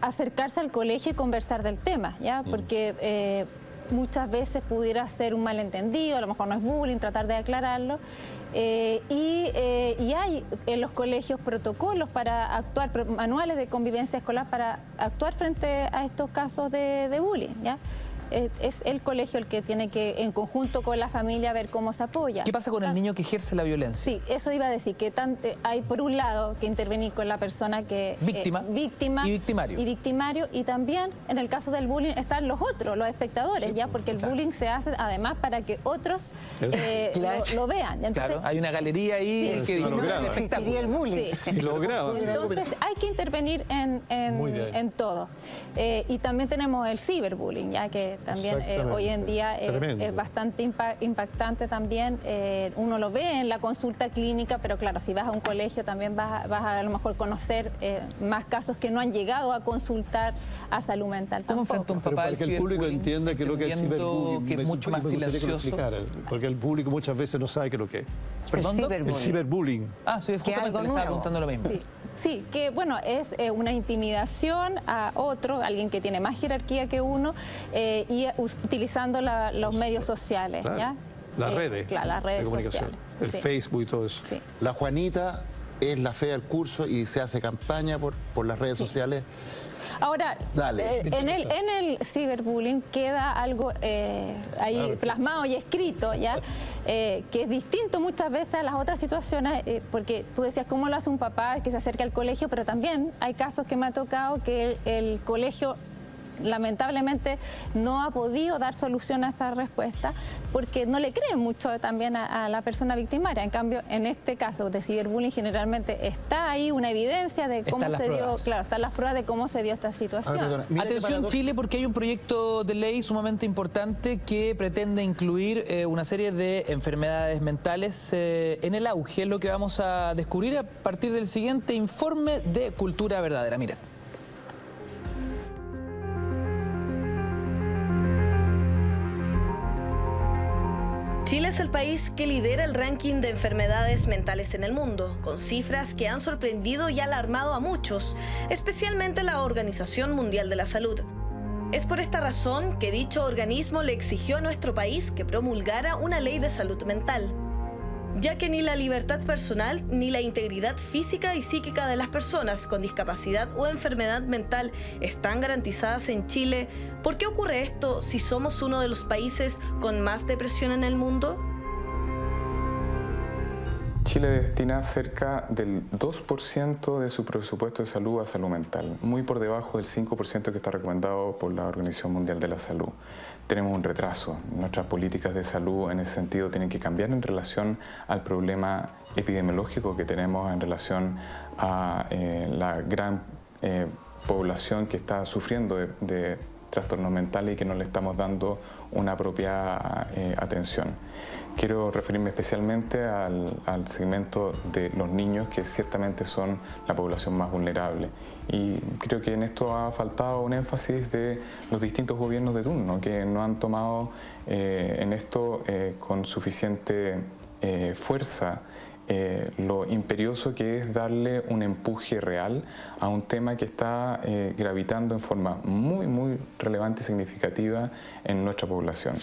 acercarse al colegio y conversar del tema, ¿ya? Porque muchas veces pudiera ser un malentendido, a lo mejor no es bullying, tratar de aclararlo. Y hay en los colegios protocolos para actuar, manuales de convivencia escolar para actuar frente a estos casos de bullying, ¿ya? Es el colegio el que tiene que, en conjunto con la familia, ver cómo se apoya. ¿Qué pasa con el niño que ejerce la violencia? Sí, eso iba a decir, que hay por un lado que intervenir con la persona que... Víctima y victimario. Y victimario, y también en el caso del bullying están los otros, los espectadores, sí, ¿ya? Porque el bullying se hace además para que otros lo vean. Entonces, claro, hay una galería ahí que disfruta del espectáculo. El bullying. Sí. Y lo graba. Entonces hay que intervenir en todo. Y también tenemos el ciberbullying, ya que también hoy en día es bastante impactante también. Uno lo ve en la consulta clínica, pero claro, si vas a un colegio también vas a lo mejor conocer más casos que no han llegado a consultar a salud mental. ¿Cómo enfrenta un papá para que el público entienda que lo que es ciberbullying, que es mucho más silencioso? Porque el público muchas veces no sabe qué es lo que es. ¿Perdón? El ciberbullying. Ah, sí, justamente le estaba preguntando lo mismo. Sí, que bueno, es una intimidación a otro, alguien que tiene más jerarquía que uno, y utilizando los medios sociales, claro. ¿ya? Las redes. Claro, las redes sociales. El Facebook y todo eso. Sí. La Juanita es la fea del curso y se hace campaña por las redes sociales. Ahora, en el ciberbullying queda algo ahí plasmado y escrito, ¿ya? Que es distinto muchas veces a las otras situaciones, porque tú decías, ¿cómo lo hace un papá que se acerca al colegio? Pero también hay casos que me ha tocado que el colegio lamentablemente no ha podido dar solución a esa respuesta porque no le creen mucho también a la persona victimaria. En cambio, en este caso de ciberbullying generalmente está ahí una evidencia de cómo se dio, claro, están las pruebas de cómo se dio esta situación. Atención Chile, porque hay un proyecto de ley sumamente importante que pretende incluir una serie de enfermedades mentales en el auge, es lo que vamos a descubrir a partir del siguiente informe de Cultura Verdadera. Miren. Chile es el país que lidera el ranking de enfermedades mentales en el mundo, con cifras que han sorprendido y alarmado a muchos, especialmente la Organización Mundial de la Salud. Es por esta razón que dicho organismo le exigió a nuestro país que promulgara una ley de salud mental, ya que ni la libertad personal ni la integridad física y psíquica de las personas con discapacidad o enfermedad mental están garantizadas en Chile. ¿Por qué ocurre esto si somos uno de los países con más depresión en el mundo? Chile destina cerca del 2% de su presupuesto de salud a salud mental, muy por debajo del 5% que está recomendado por la Organización Mundial de la Salud. Tenemos un retraso. Nuestras políticas de salud en ese sentido tienen que cambiar en relación al problema epidemiológico que tenemos en relación a la gran población que está sufriendo de trastornos mentales y que no le estamos dando una apropiada atención. Quiero referirme especialmente al segmento de los niños, que ciertamente son la población más vulnerable. Y creo que en esto ha faltado un énfasis de los distintos gobiernos de turno, que no han tomado en esto con suficiente fuerza lo imperioso que es darle un empuje real a un tema que está gravitando en forma muy relevante y significativa en nuestra población.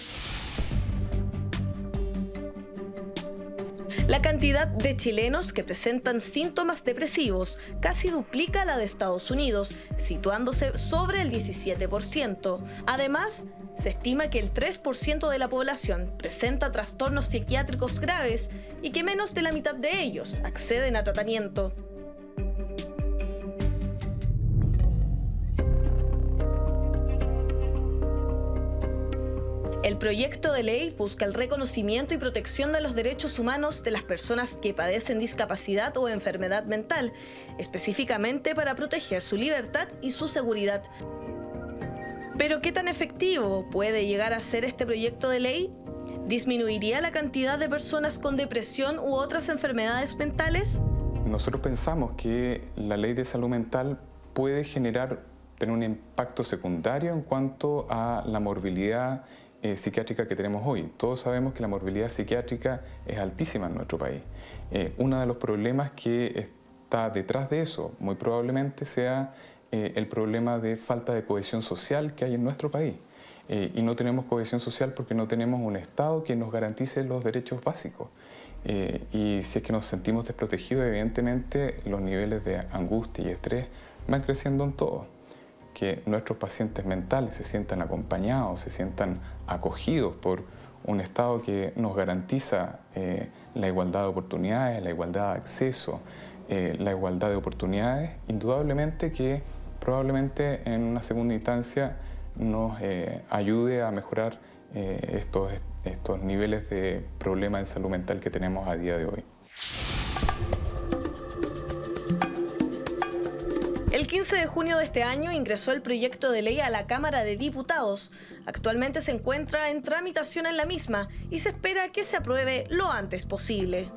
La cantidad de chilenos que presentan síntomas depresivos casi duplica la de Estados Unidos, situándose sobre el 17%. Además, se estima que el 3% de la población presenta trastornos psiquiátricos graves y que menos de la mitad de ellos acceden a tratamiento. El proyecto de ley busca el reconocimiento y protección de los derechos humanos de las personas que padecen discapacidad o enfermedad mental, específicamente para proteger su libertad y su seguridad. ¿Pero qué tan efectivo puede llegar a ser este proyecto de ley? ¿Disminuiría la cantidad de personas con depresión u otras enfermedades mentales? Nosotros pensamos que la ley de salud mental puede tener un impacto secundario en cuanto a la morbilidad psiquiátrica que tenemos hoy. Todos sabemos que la morbilidad psiquiátrica es altísima en nuestro país. Uno de los problemas que está detrás de eso muy probablemente sea el problema de falta de cohesión social que hay en nuestro país. Y no tenemos cohesión social porque no tenemos un Estado que nos garantice los derechos básicos. Y si es que nos sentimos desprotegidos, evidentemente los niveles de angustia y estrés van creciendo en todo. Que nuestros pacientes mentales se sientan acompañados, se sientan acogidos por un Estado que nos garantiza la igualdad de oportunidades, la igualdad de acceso, la igualdad de oportunidades, indudablemente que probablemente en una segunda instancia nos ayude a mejorar estos niveles de problema de salud mental que tenemos a día de hoy. El 15 de junio de este año ingresó el proyecto de ley a la Cámara de Diputados. Actualmente se encuentra en tramitación en la misma y se espera que se apruebe lo antes posible.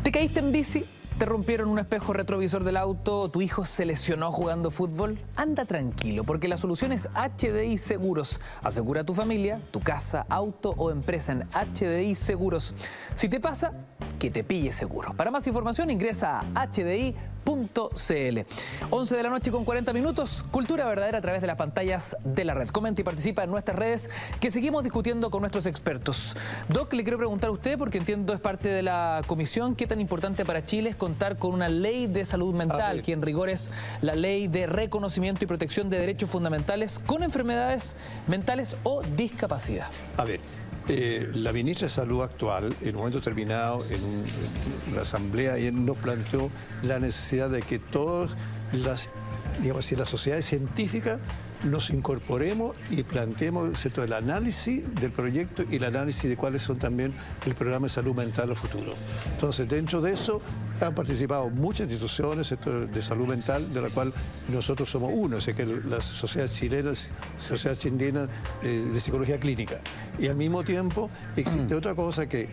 ¿Te caíste en bici? ¿Te rompieron un espejo retrovisor del auto? ¿Tu hijo se lesionó jugando fútbol? Anda tranquilo, porque la solución es HDI Seguros. Asegura a tu familia, tu casa, auto o empresa en HDI Seguros. Si te pasa, que te pille seguro. Para más información ingresa a HDI.cl. 11 de la noche con 40 minutos, cultura verdadera a través de las pantallas de la red. Comenta y participa en nuestras redes que seguimos discutiendo con nuestros expertos. Doc, le quiero preguntar a usted, porque entiendo es parte de la comisión, ¿qué tan importante para Chile es contar con una ley de salud mental, que en rigor es la ley de reconocimiento y protección de derechos fundamentales con enfermedades mentales o discapacidad? A ver, la ministra de Salud actual, en un momento determinado, en la asamblea, nos planteó la necesidad de que todas las, digamos así, las sociedades científicas nos incorporemos y planteemos, ¿cierto?, el análisis del proyecto y el análisis de cuáles son también el programa de salud mental a futuro. Entonces, dentro de eso han participado muchas instituciones de salud mental, de la cual nosotros somos uno, o sea, que la Sociedad Chilena de Psicología Clínica. Y al mismo tiempo existe otra cosa que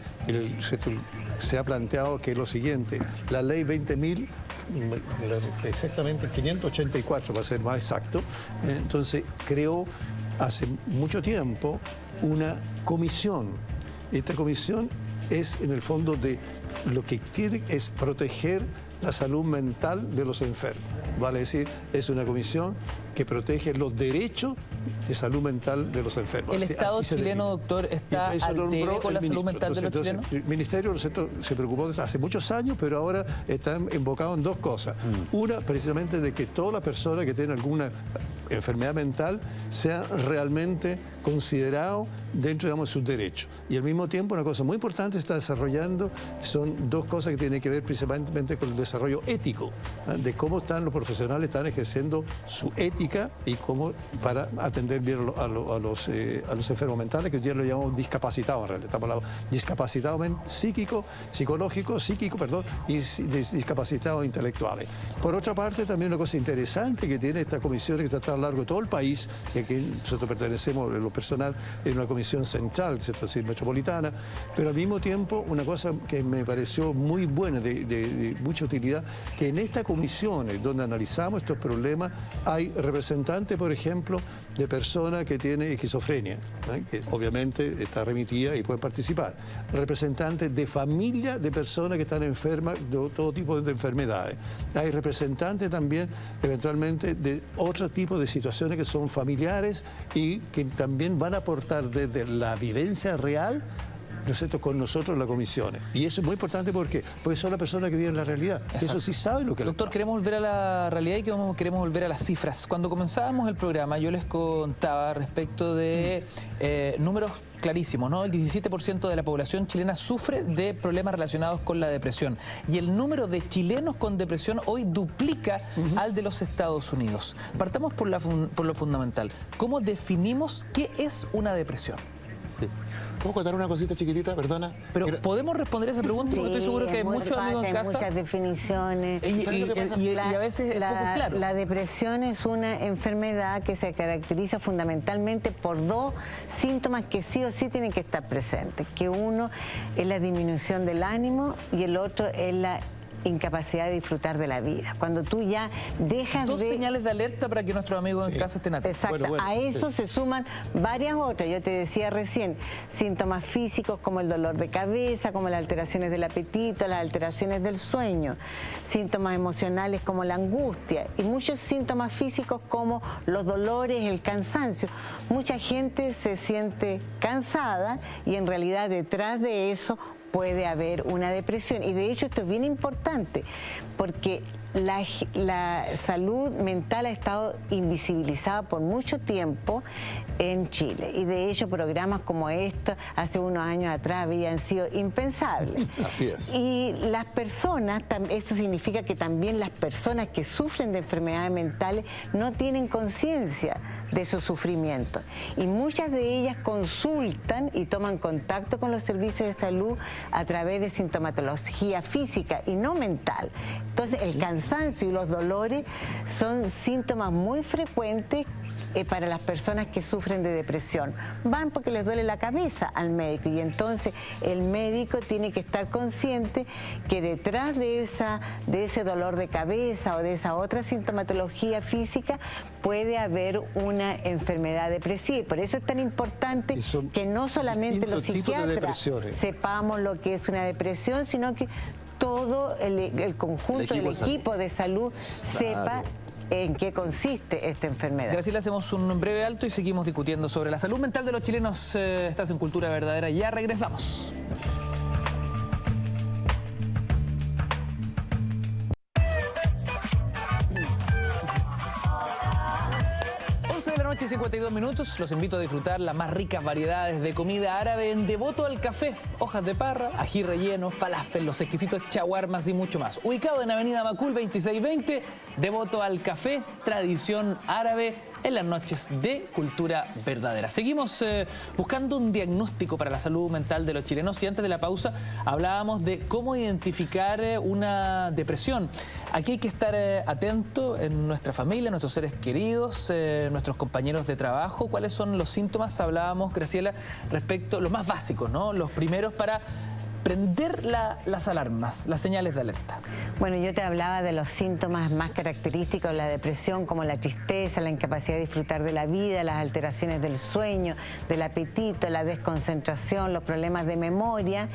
se ha planteado, que es lo siguiente: la ley 20.000, exactamente 584 para ser más exacto, entonces creó hace mucho tiempo una comisión. Esta comisión es en el fondo de lo que tiene es proteger la salud mental de los enfermos. Vale decir, es una comisión que protege los derechos de salud mental de los enfermos. ¿El Estado chileno, doctor, está al debe con la salud mental de los chilenos? El Ministerio se preocupó hace muchos años, pero ahora está enfocado en dos cosas. Una, precisamente, de que toda la persona que tiene alguna enfermedad mental sea realmente considerado dentro, digamos, de sus derechos. Y al mismo tiempo, una cosa muy importante está desarrollando, son dos cosas que tienen que ver principalmente con el desarrollo ético, de cómo los profesionales están ejerciendo su ética y cómo para atender bien a los enfermos mentales, que hoy día lo llamamos discapacitados en realidad. Estamos hablando de discapacitados psíquico, perdón, y discapacitados intelectuales. Por otra parte, también una cosa interesante que tiene esta comisión, que está a lo largo de todo el país, y aquí nosotros pertenecemos en lo personal en una comisión central, es decir, metropolitana, pero al mismo tiempo una cosa que me pareció muy buena, de mucha utilidad, que en estas comisiones donde analizamos estos problemas hay representantes, por ejemplo, de personas que tienen esquizofrenia, que obviamente está remitida y pueden participar. Representantes de familias de personas que están enfermas de todo tipo de enfermedades. Hay representantes también, eventualmente, de otro tipo de situaciones que son familiares y que también van a aportar desde la vivencia real, ¿no es cierto?, con nosotros en la comisión. Y eso es muy importante porque son las personas que viven la realidad. Exacto. Eso sí sabe lo que les pasa. Doctor, queremos volver a la realidad y queremos volver a las cifras. Cuando comenzábamos el programa yo les contaba respecto de números clarísimos, ¿no? El 17% de la población chilena sufre de problemas relacionados con la depresión. Y el número de chilenos con depresión hoy duplica al de los Estados Unidos. Partamos por lo fundamental. ¿Cómo definimos qué es una depresión? Sí. ¿Puedo contar una cosita chiquitita, perdona? Pero podemos responder esa pregunta, porque estoy seguro que hay muchos amigos en casa. Hay muchas definiciones. Y a veces es poco claro. La depresión es una enfermedad que se caracteriza fundamentalmente por dos síntomas que sí o sí tienen que estar presentes. Que uno es la disminución del ánimo y el otro es la incapacidad de disfrutar de la vida. Cuando tú ya dejas Dos señales de alerta para que nuestros amigos en casa estén atentos. Exacto. Bueno, a eso se suman varias otras. Yo te decía recién, síntomas físicos como el dolor de cabeza, como las alteraciones del apetito, las alteraciones del sueño, síntomas emocionales como la angustia y muchos síntomas físicos como los dolores, el cansancio. Mucha gente se siente cansada y en realidad detrás de eso puede haber una depresión. Y de hecho esto es bien importante porque la salud mental ha estado invisibilizada por mucho tiempo en Chile. Y de hecho programas como estos hace unos años atrás habían sido impensables. Así es. Y las personas, esto significa que también las personas que sufren de enfermedades mentales no tienen conciencia de su sufrimiento. Y muchas de ellas consultan y toman contacto con los servicios de salud a través de sintomatología física y no mental. Entonces el cansancio y los dolores son síntomas muy frecuentes para las personas que sufren de depresión. Van porque les duele la cabeza al médico y entonces el médico tiene que estar consciente que detrás de ese dolor de cabeza o de esa otra sintomatología física puede haber una enfermedad depresiva. Y por eso es tan importante que no solamente los psiquiatras sepamos lo que es una depresión, sino que todo el conjunto del equipo de salud sepa en qué consiste esta enfermedad. Graciela, hacemos un breve alto y seguimos discutiendo sobre la salud mental de los chilenos. Estás en Cultura Verdadera, ya regresamos. 52 minutos, los invito a disfrutar las más ricas variedades de comida árabe en Devoto al Café. Hojas de parra, ají relleno, falafel, los exquisitos chaguarmas y mucho más. Ubicado en Avenida Macul 2620, Devoto al Café, tradición árabe en las noches de Cultura Verdadera. Seguimos buscando un diagnóstico para la salud mental de los chilenos y antes de la pausa hablábamos de cómo identificar una depresión. Aquí hay que estar atento en nuestra familia, nuestros seres queridos, nuestros compañeros de trabajo. ¿Cuáles son los síntomas? Hablábamos, Graciela, respecto a los más básicos, ¿no? Los primeros para prender las alarmas, las señales de alerta. Bueno, yo te hablaba de los síntomas más característicos de la depresión, como la tristeza, la incapacidad de disfrutar de la vida, las alteraciones del sueño, del apetito, la desconcentración, los problemas de memoria.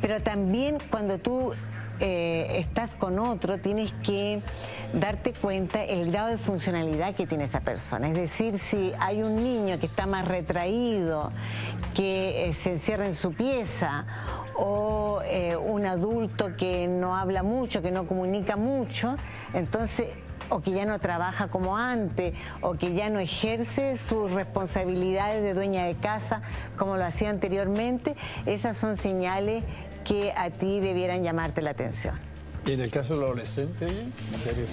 Pero también cuando tú estás con otro, tienes que darte cuenta el grado de funcionalidad que tiene esa persona. Es decir, si hay un niño que está más retraído, que se encierra en su pieza, o un adulto que no habla mucho, que no comunica mucho, entonces, o que ya no trabaja como antes, o que ya no ejerce sus responsabilidades de dueña de casa como lo hacía anteriormente, esas son señales que a ti debieran llamarte la atención. ¿Y en el caso del adolescente?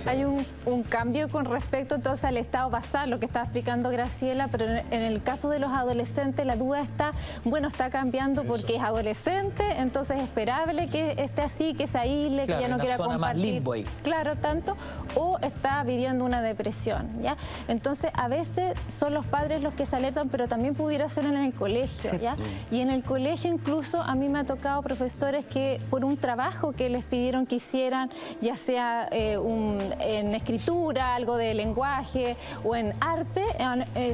Hay un cambio con respecto entonces al estado basal, lo que estaba explicando Graciela, pero en el caso de los adolescentes la duda está, bueno, está cambiando porque es adolescente, entonces es esperable que esté así, que se aísle, claro, que ya no quiera compartir. Más limbo ahí. Claro, tanto, o está viviendo una depresión, ¿ya? Entonces a veces son los padres los que se alertan, pero también pudiera ser en el colegio, ¿ya? Y en el colegio incluso a mí me ha tocado profesores que por un trabajo que les pidieron que hicieran, ya sea en escritura, algo de lenguaje o en arte,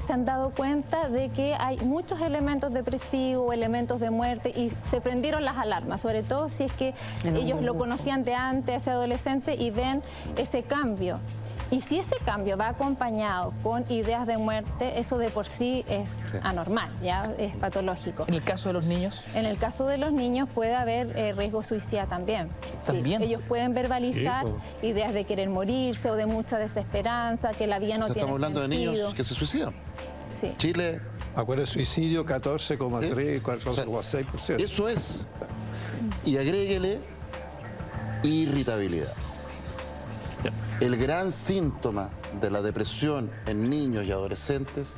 se han dado cuenta de que hay muchos elementos depresivos, elementos de muerte, y se prendieron las alarmas, sobre todo si es que ellos lo conocían de antes, ese adolescente, y ven ese cambio. Y si ese cambio va acompañado con ideas de muerte, eso de por sí es anormal, ya es patológico. ¿En el caso de los niños? En el caso de los niños puede haber riesgo suicida también. ¿También? Sí, ellos pueden verbalizar ideas de querer morirse o de mucha desesperanza, que la vida no tiene Estamos hablando sentido. de niños que se suicidan. Sí. Chile... Acuerdo de suicidio, 14,3, 14,6%. Eso es. Y agréguele irritabilidad. El gran síntoma de la depresión en niños y adolescentes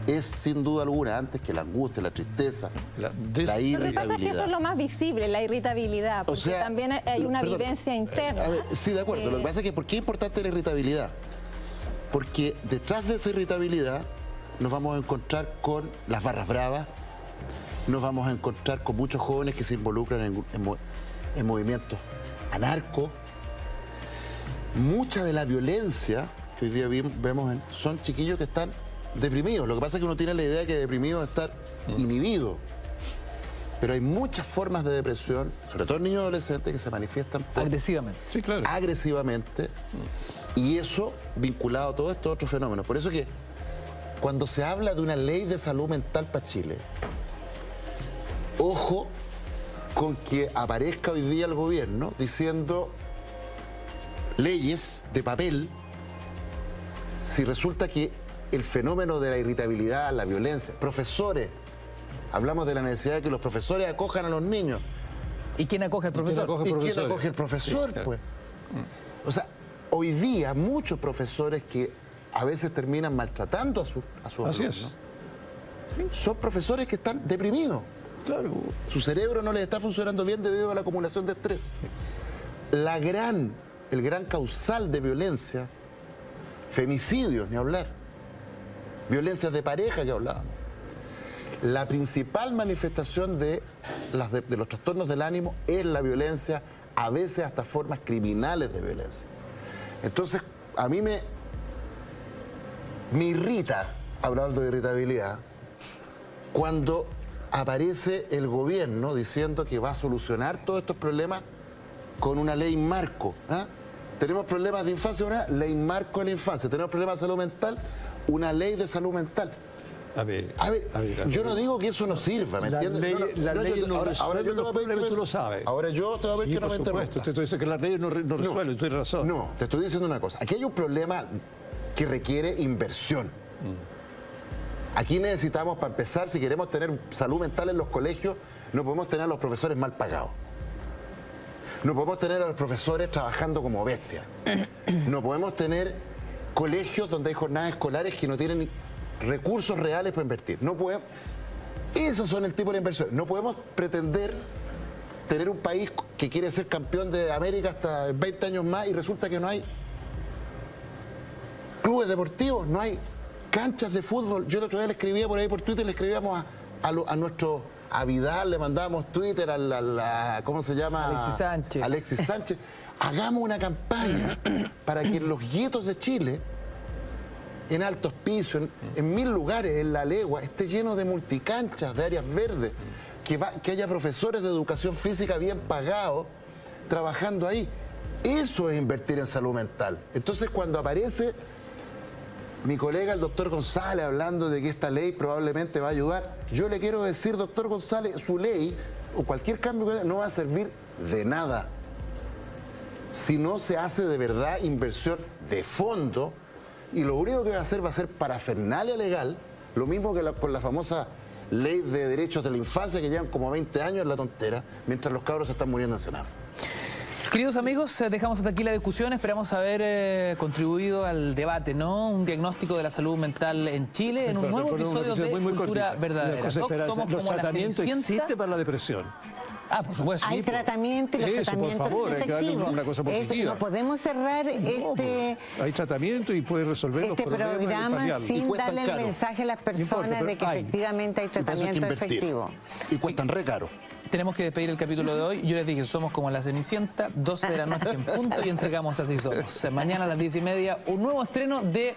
es sin duda alguna, antes que la angustia, la tristeza, la irritabilidad. Lo que pasa es que eso es lo más visible, la irritabilidad, porque también hay una vivencia interna. A ver, sí, de acuerdo. Lo que pasa es que ¿por qué es importante la irritabilidad? Porque detrás de esa irritabilidad nos vamos a encontrar con las barras bravas, nos vamos a encontrar con muchos jóvenes que se involucran en movimientos anarcos. Mucha de la violencia que hoy día vemos son chiquillos que están deprimidos. Lo que pasa es que uno tiene la idea de que deprimido es estar inhibido. Pero hay muchas formas de depresión, sobre todo en niños y adolescentes, que se manifiestan agresivamente. Sí, claro. Agresivamente. Y eso vinculado a todos estos otros fenómenos. Por eso que cuando se habla de una ley de salud mental para Chile, ojo con que aparezca hoy día el gobierno diciendo leyes de papel, si resulta que el fenómeno de la irritabilidad, la violencia, profesores, hablamos de la necesidad de que los profesores acojan a los niños. ¿Y quién acoge al profesor? ¿Y quién acoge al profesor? Sí, claro. Pues. O sea, hoy día muchos profesores que a veces terminan maltratando a sus alumnos, son profesores que están deprimidos. Claro. Su cerebro no les está funcionando bien debido a la acumulación de estrés. El gran causal de violencia, femicidios, ni hablar, violencias de pareja que hablábamos. La principal manifestación de los trastornos del ánimo es la violencia, a veces hasta formas criminales de violencia. Entonces, a mí me irrita, hablando de irritabilidad, cuando aparece el gobierno diciendo que va a solucionar todos estos problemas con una ley marco. Tenemos problemas de infancia, una ley marco de la infancia. Tenemos problemas de salud mental, una ley de salud mental. A ver, yo no digo que eso no sirva, ¿me entiendes? Ahora yo te voy a pedir que tú lo sabes. Ahora yo te voy a pedir que no me interrumpas. Te estoy diciendo que las leyes no resuelven, tú tienes razón. No, te estoy diciendo una cosa. Aquí hay un problema que requiere inversión. Aquí necesitamos, para empezar, si queremos tener salud mental en los colegios, no podemos tener a los profesores mal pagados. No podemos tener a los profesores trabajando como bestias. No podemos tener colegios donde hay jornadas escolares que no tienen recursos reales para invertir. No podemos. Esos son el tipo de inversión. No podemos pretender tener un país que quiere ser campeón de América hasta 20 años más y resulta que no hay clubes deportivos, no hay canchas de fútbol. Yo el otro día le escribía por ahí por Twitter, le escribíamos a nuestro... A Vidal le mandábamos Twitter ¿cómo se llama? Alexis Sánchez. Hagamos una campaña para que en los guetos de Chile, en Altos Pisos, en 1000 lugares, en La Legua, esté lleno de multicanchas, de áreas verdes, que haya profesores de educación física bien pagados trabajando ahí. Eso es invertir en salud mental. Entonces, cuando aparece mi colega el doctor González hablando de que esta ley probablemente va a ayudar, yo le quiero decir, doctor González, su ley o cualquier cambio no va a servir de nada si no se hace de verdad inversión de fondo, y lo único que va a ser parafernalia legal, lo mismo que con la famosa ley de derechos de la infancia que llevan como 20 años en la tontera, mientras los cabros se están muriendo en Senado. Queridos amigos, dejamos hasta aquí la discusión. Esperamos haber contribuido al debate, ¿no? Un diagnóstico de la salud mental en Chile en un nuevo episodio de Cultura Verdadera. Los tratamientos existen para la depresión. Ah, por supuesto. Hay tratamiento y los tratamientos por favor, hay que darle una cosa positiva. No podemos cerrar hay tratamiento y puede resolver los problemas. Programa sin darle el mensaje a las personas de que efectivamente hay tratamiento efectivo. Y cuestan re caro. Tenemos que despedir el capítulo de hoy. Yo les dije, somos como la Cenicienta, 12 de la noche en punto y entregamos Así Somos. Mañana a las 10:30, un nuevo estreno de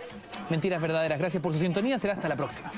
Mentiras Verdaderas. Gracias por su sintonía, será hasta la próxima.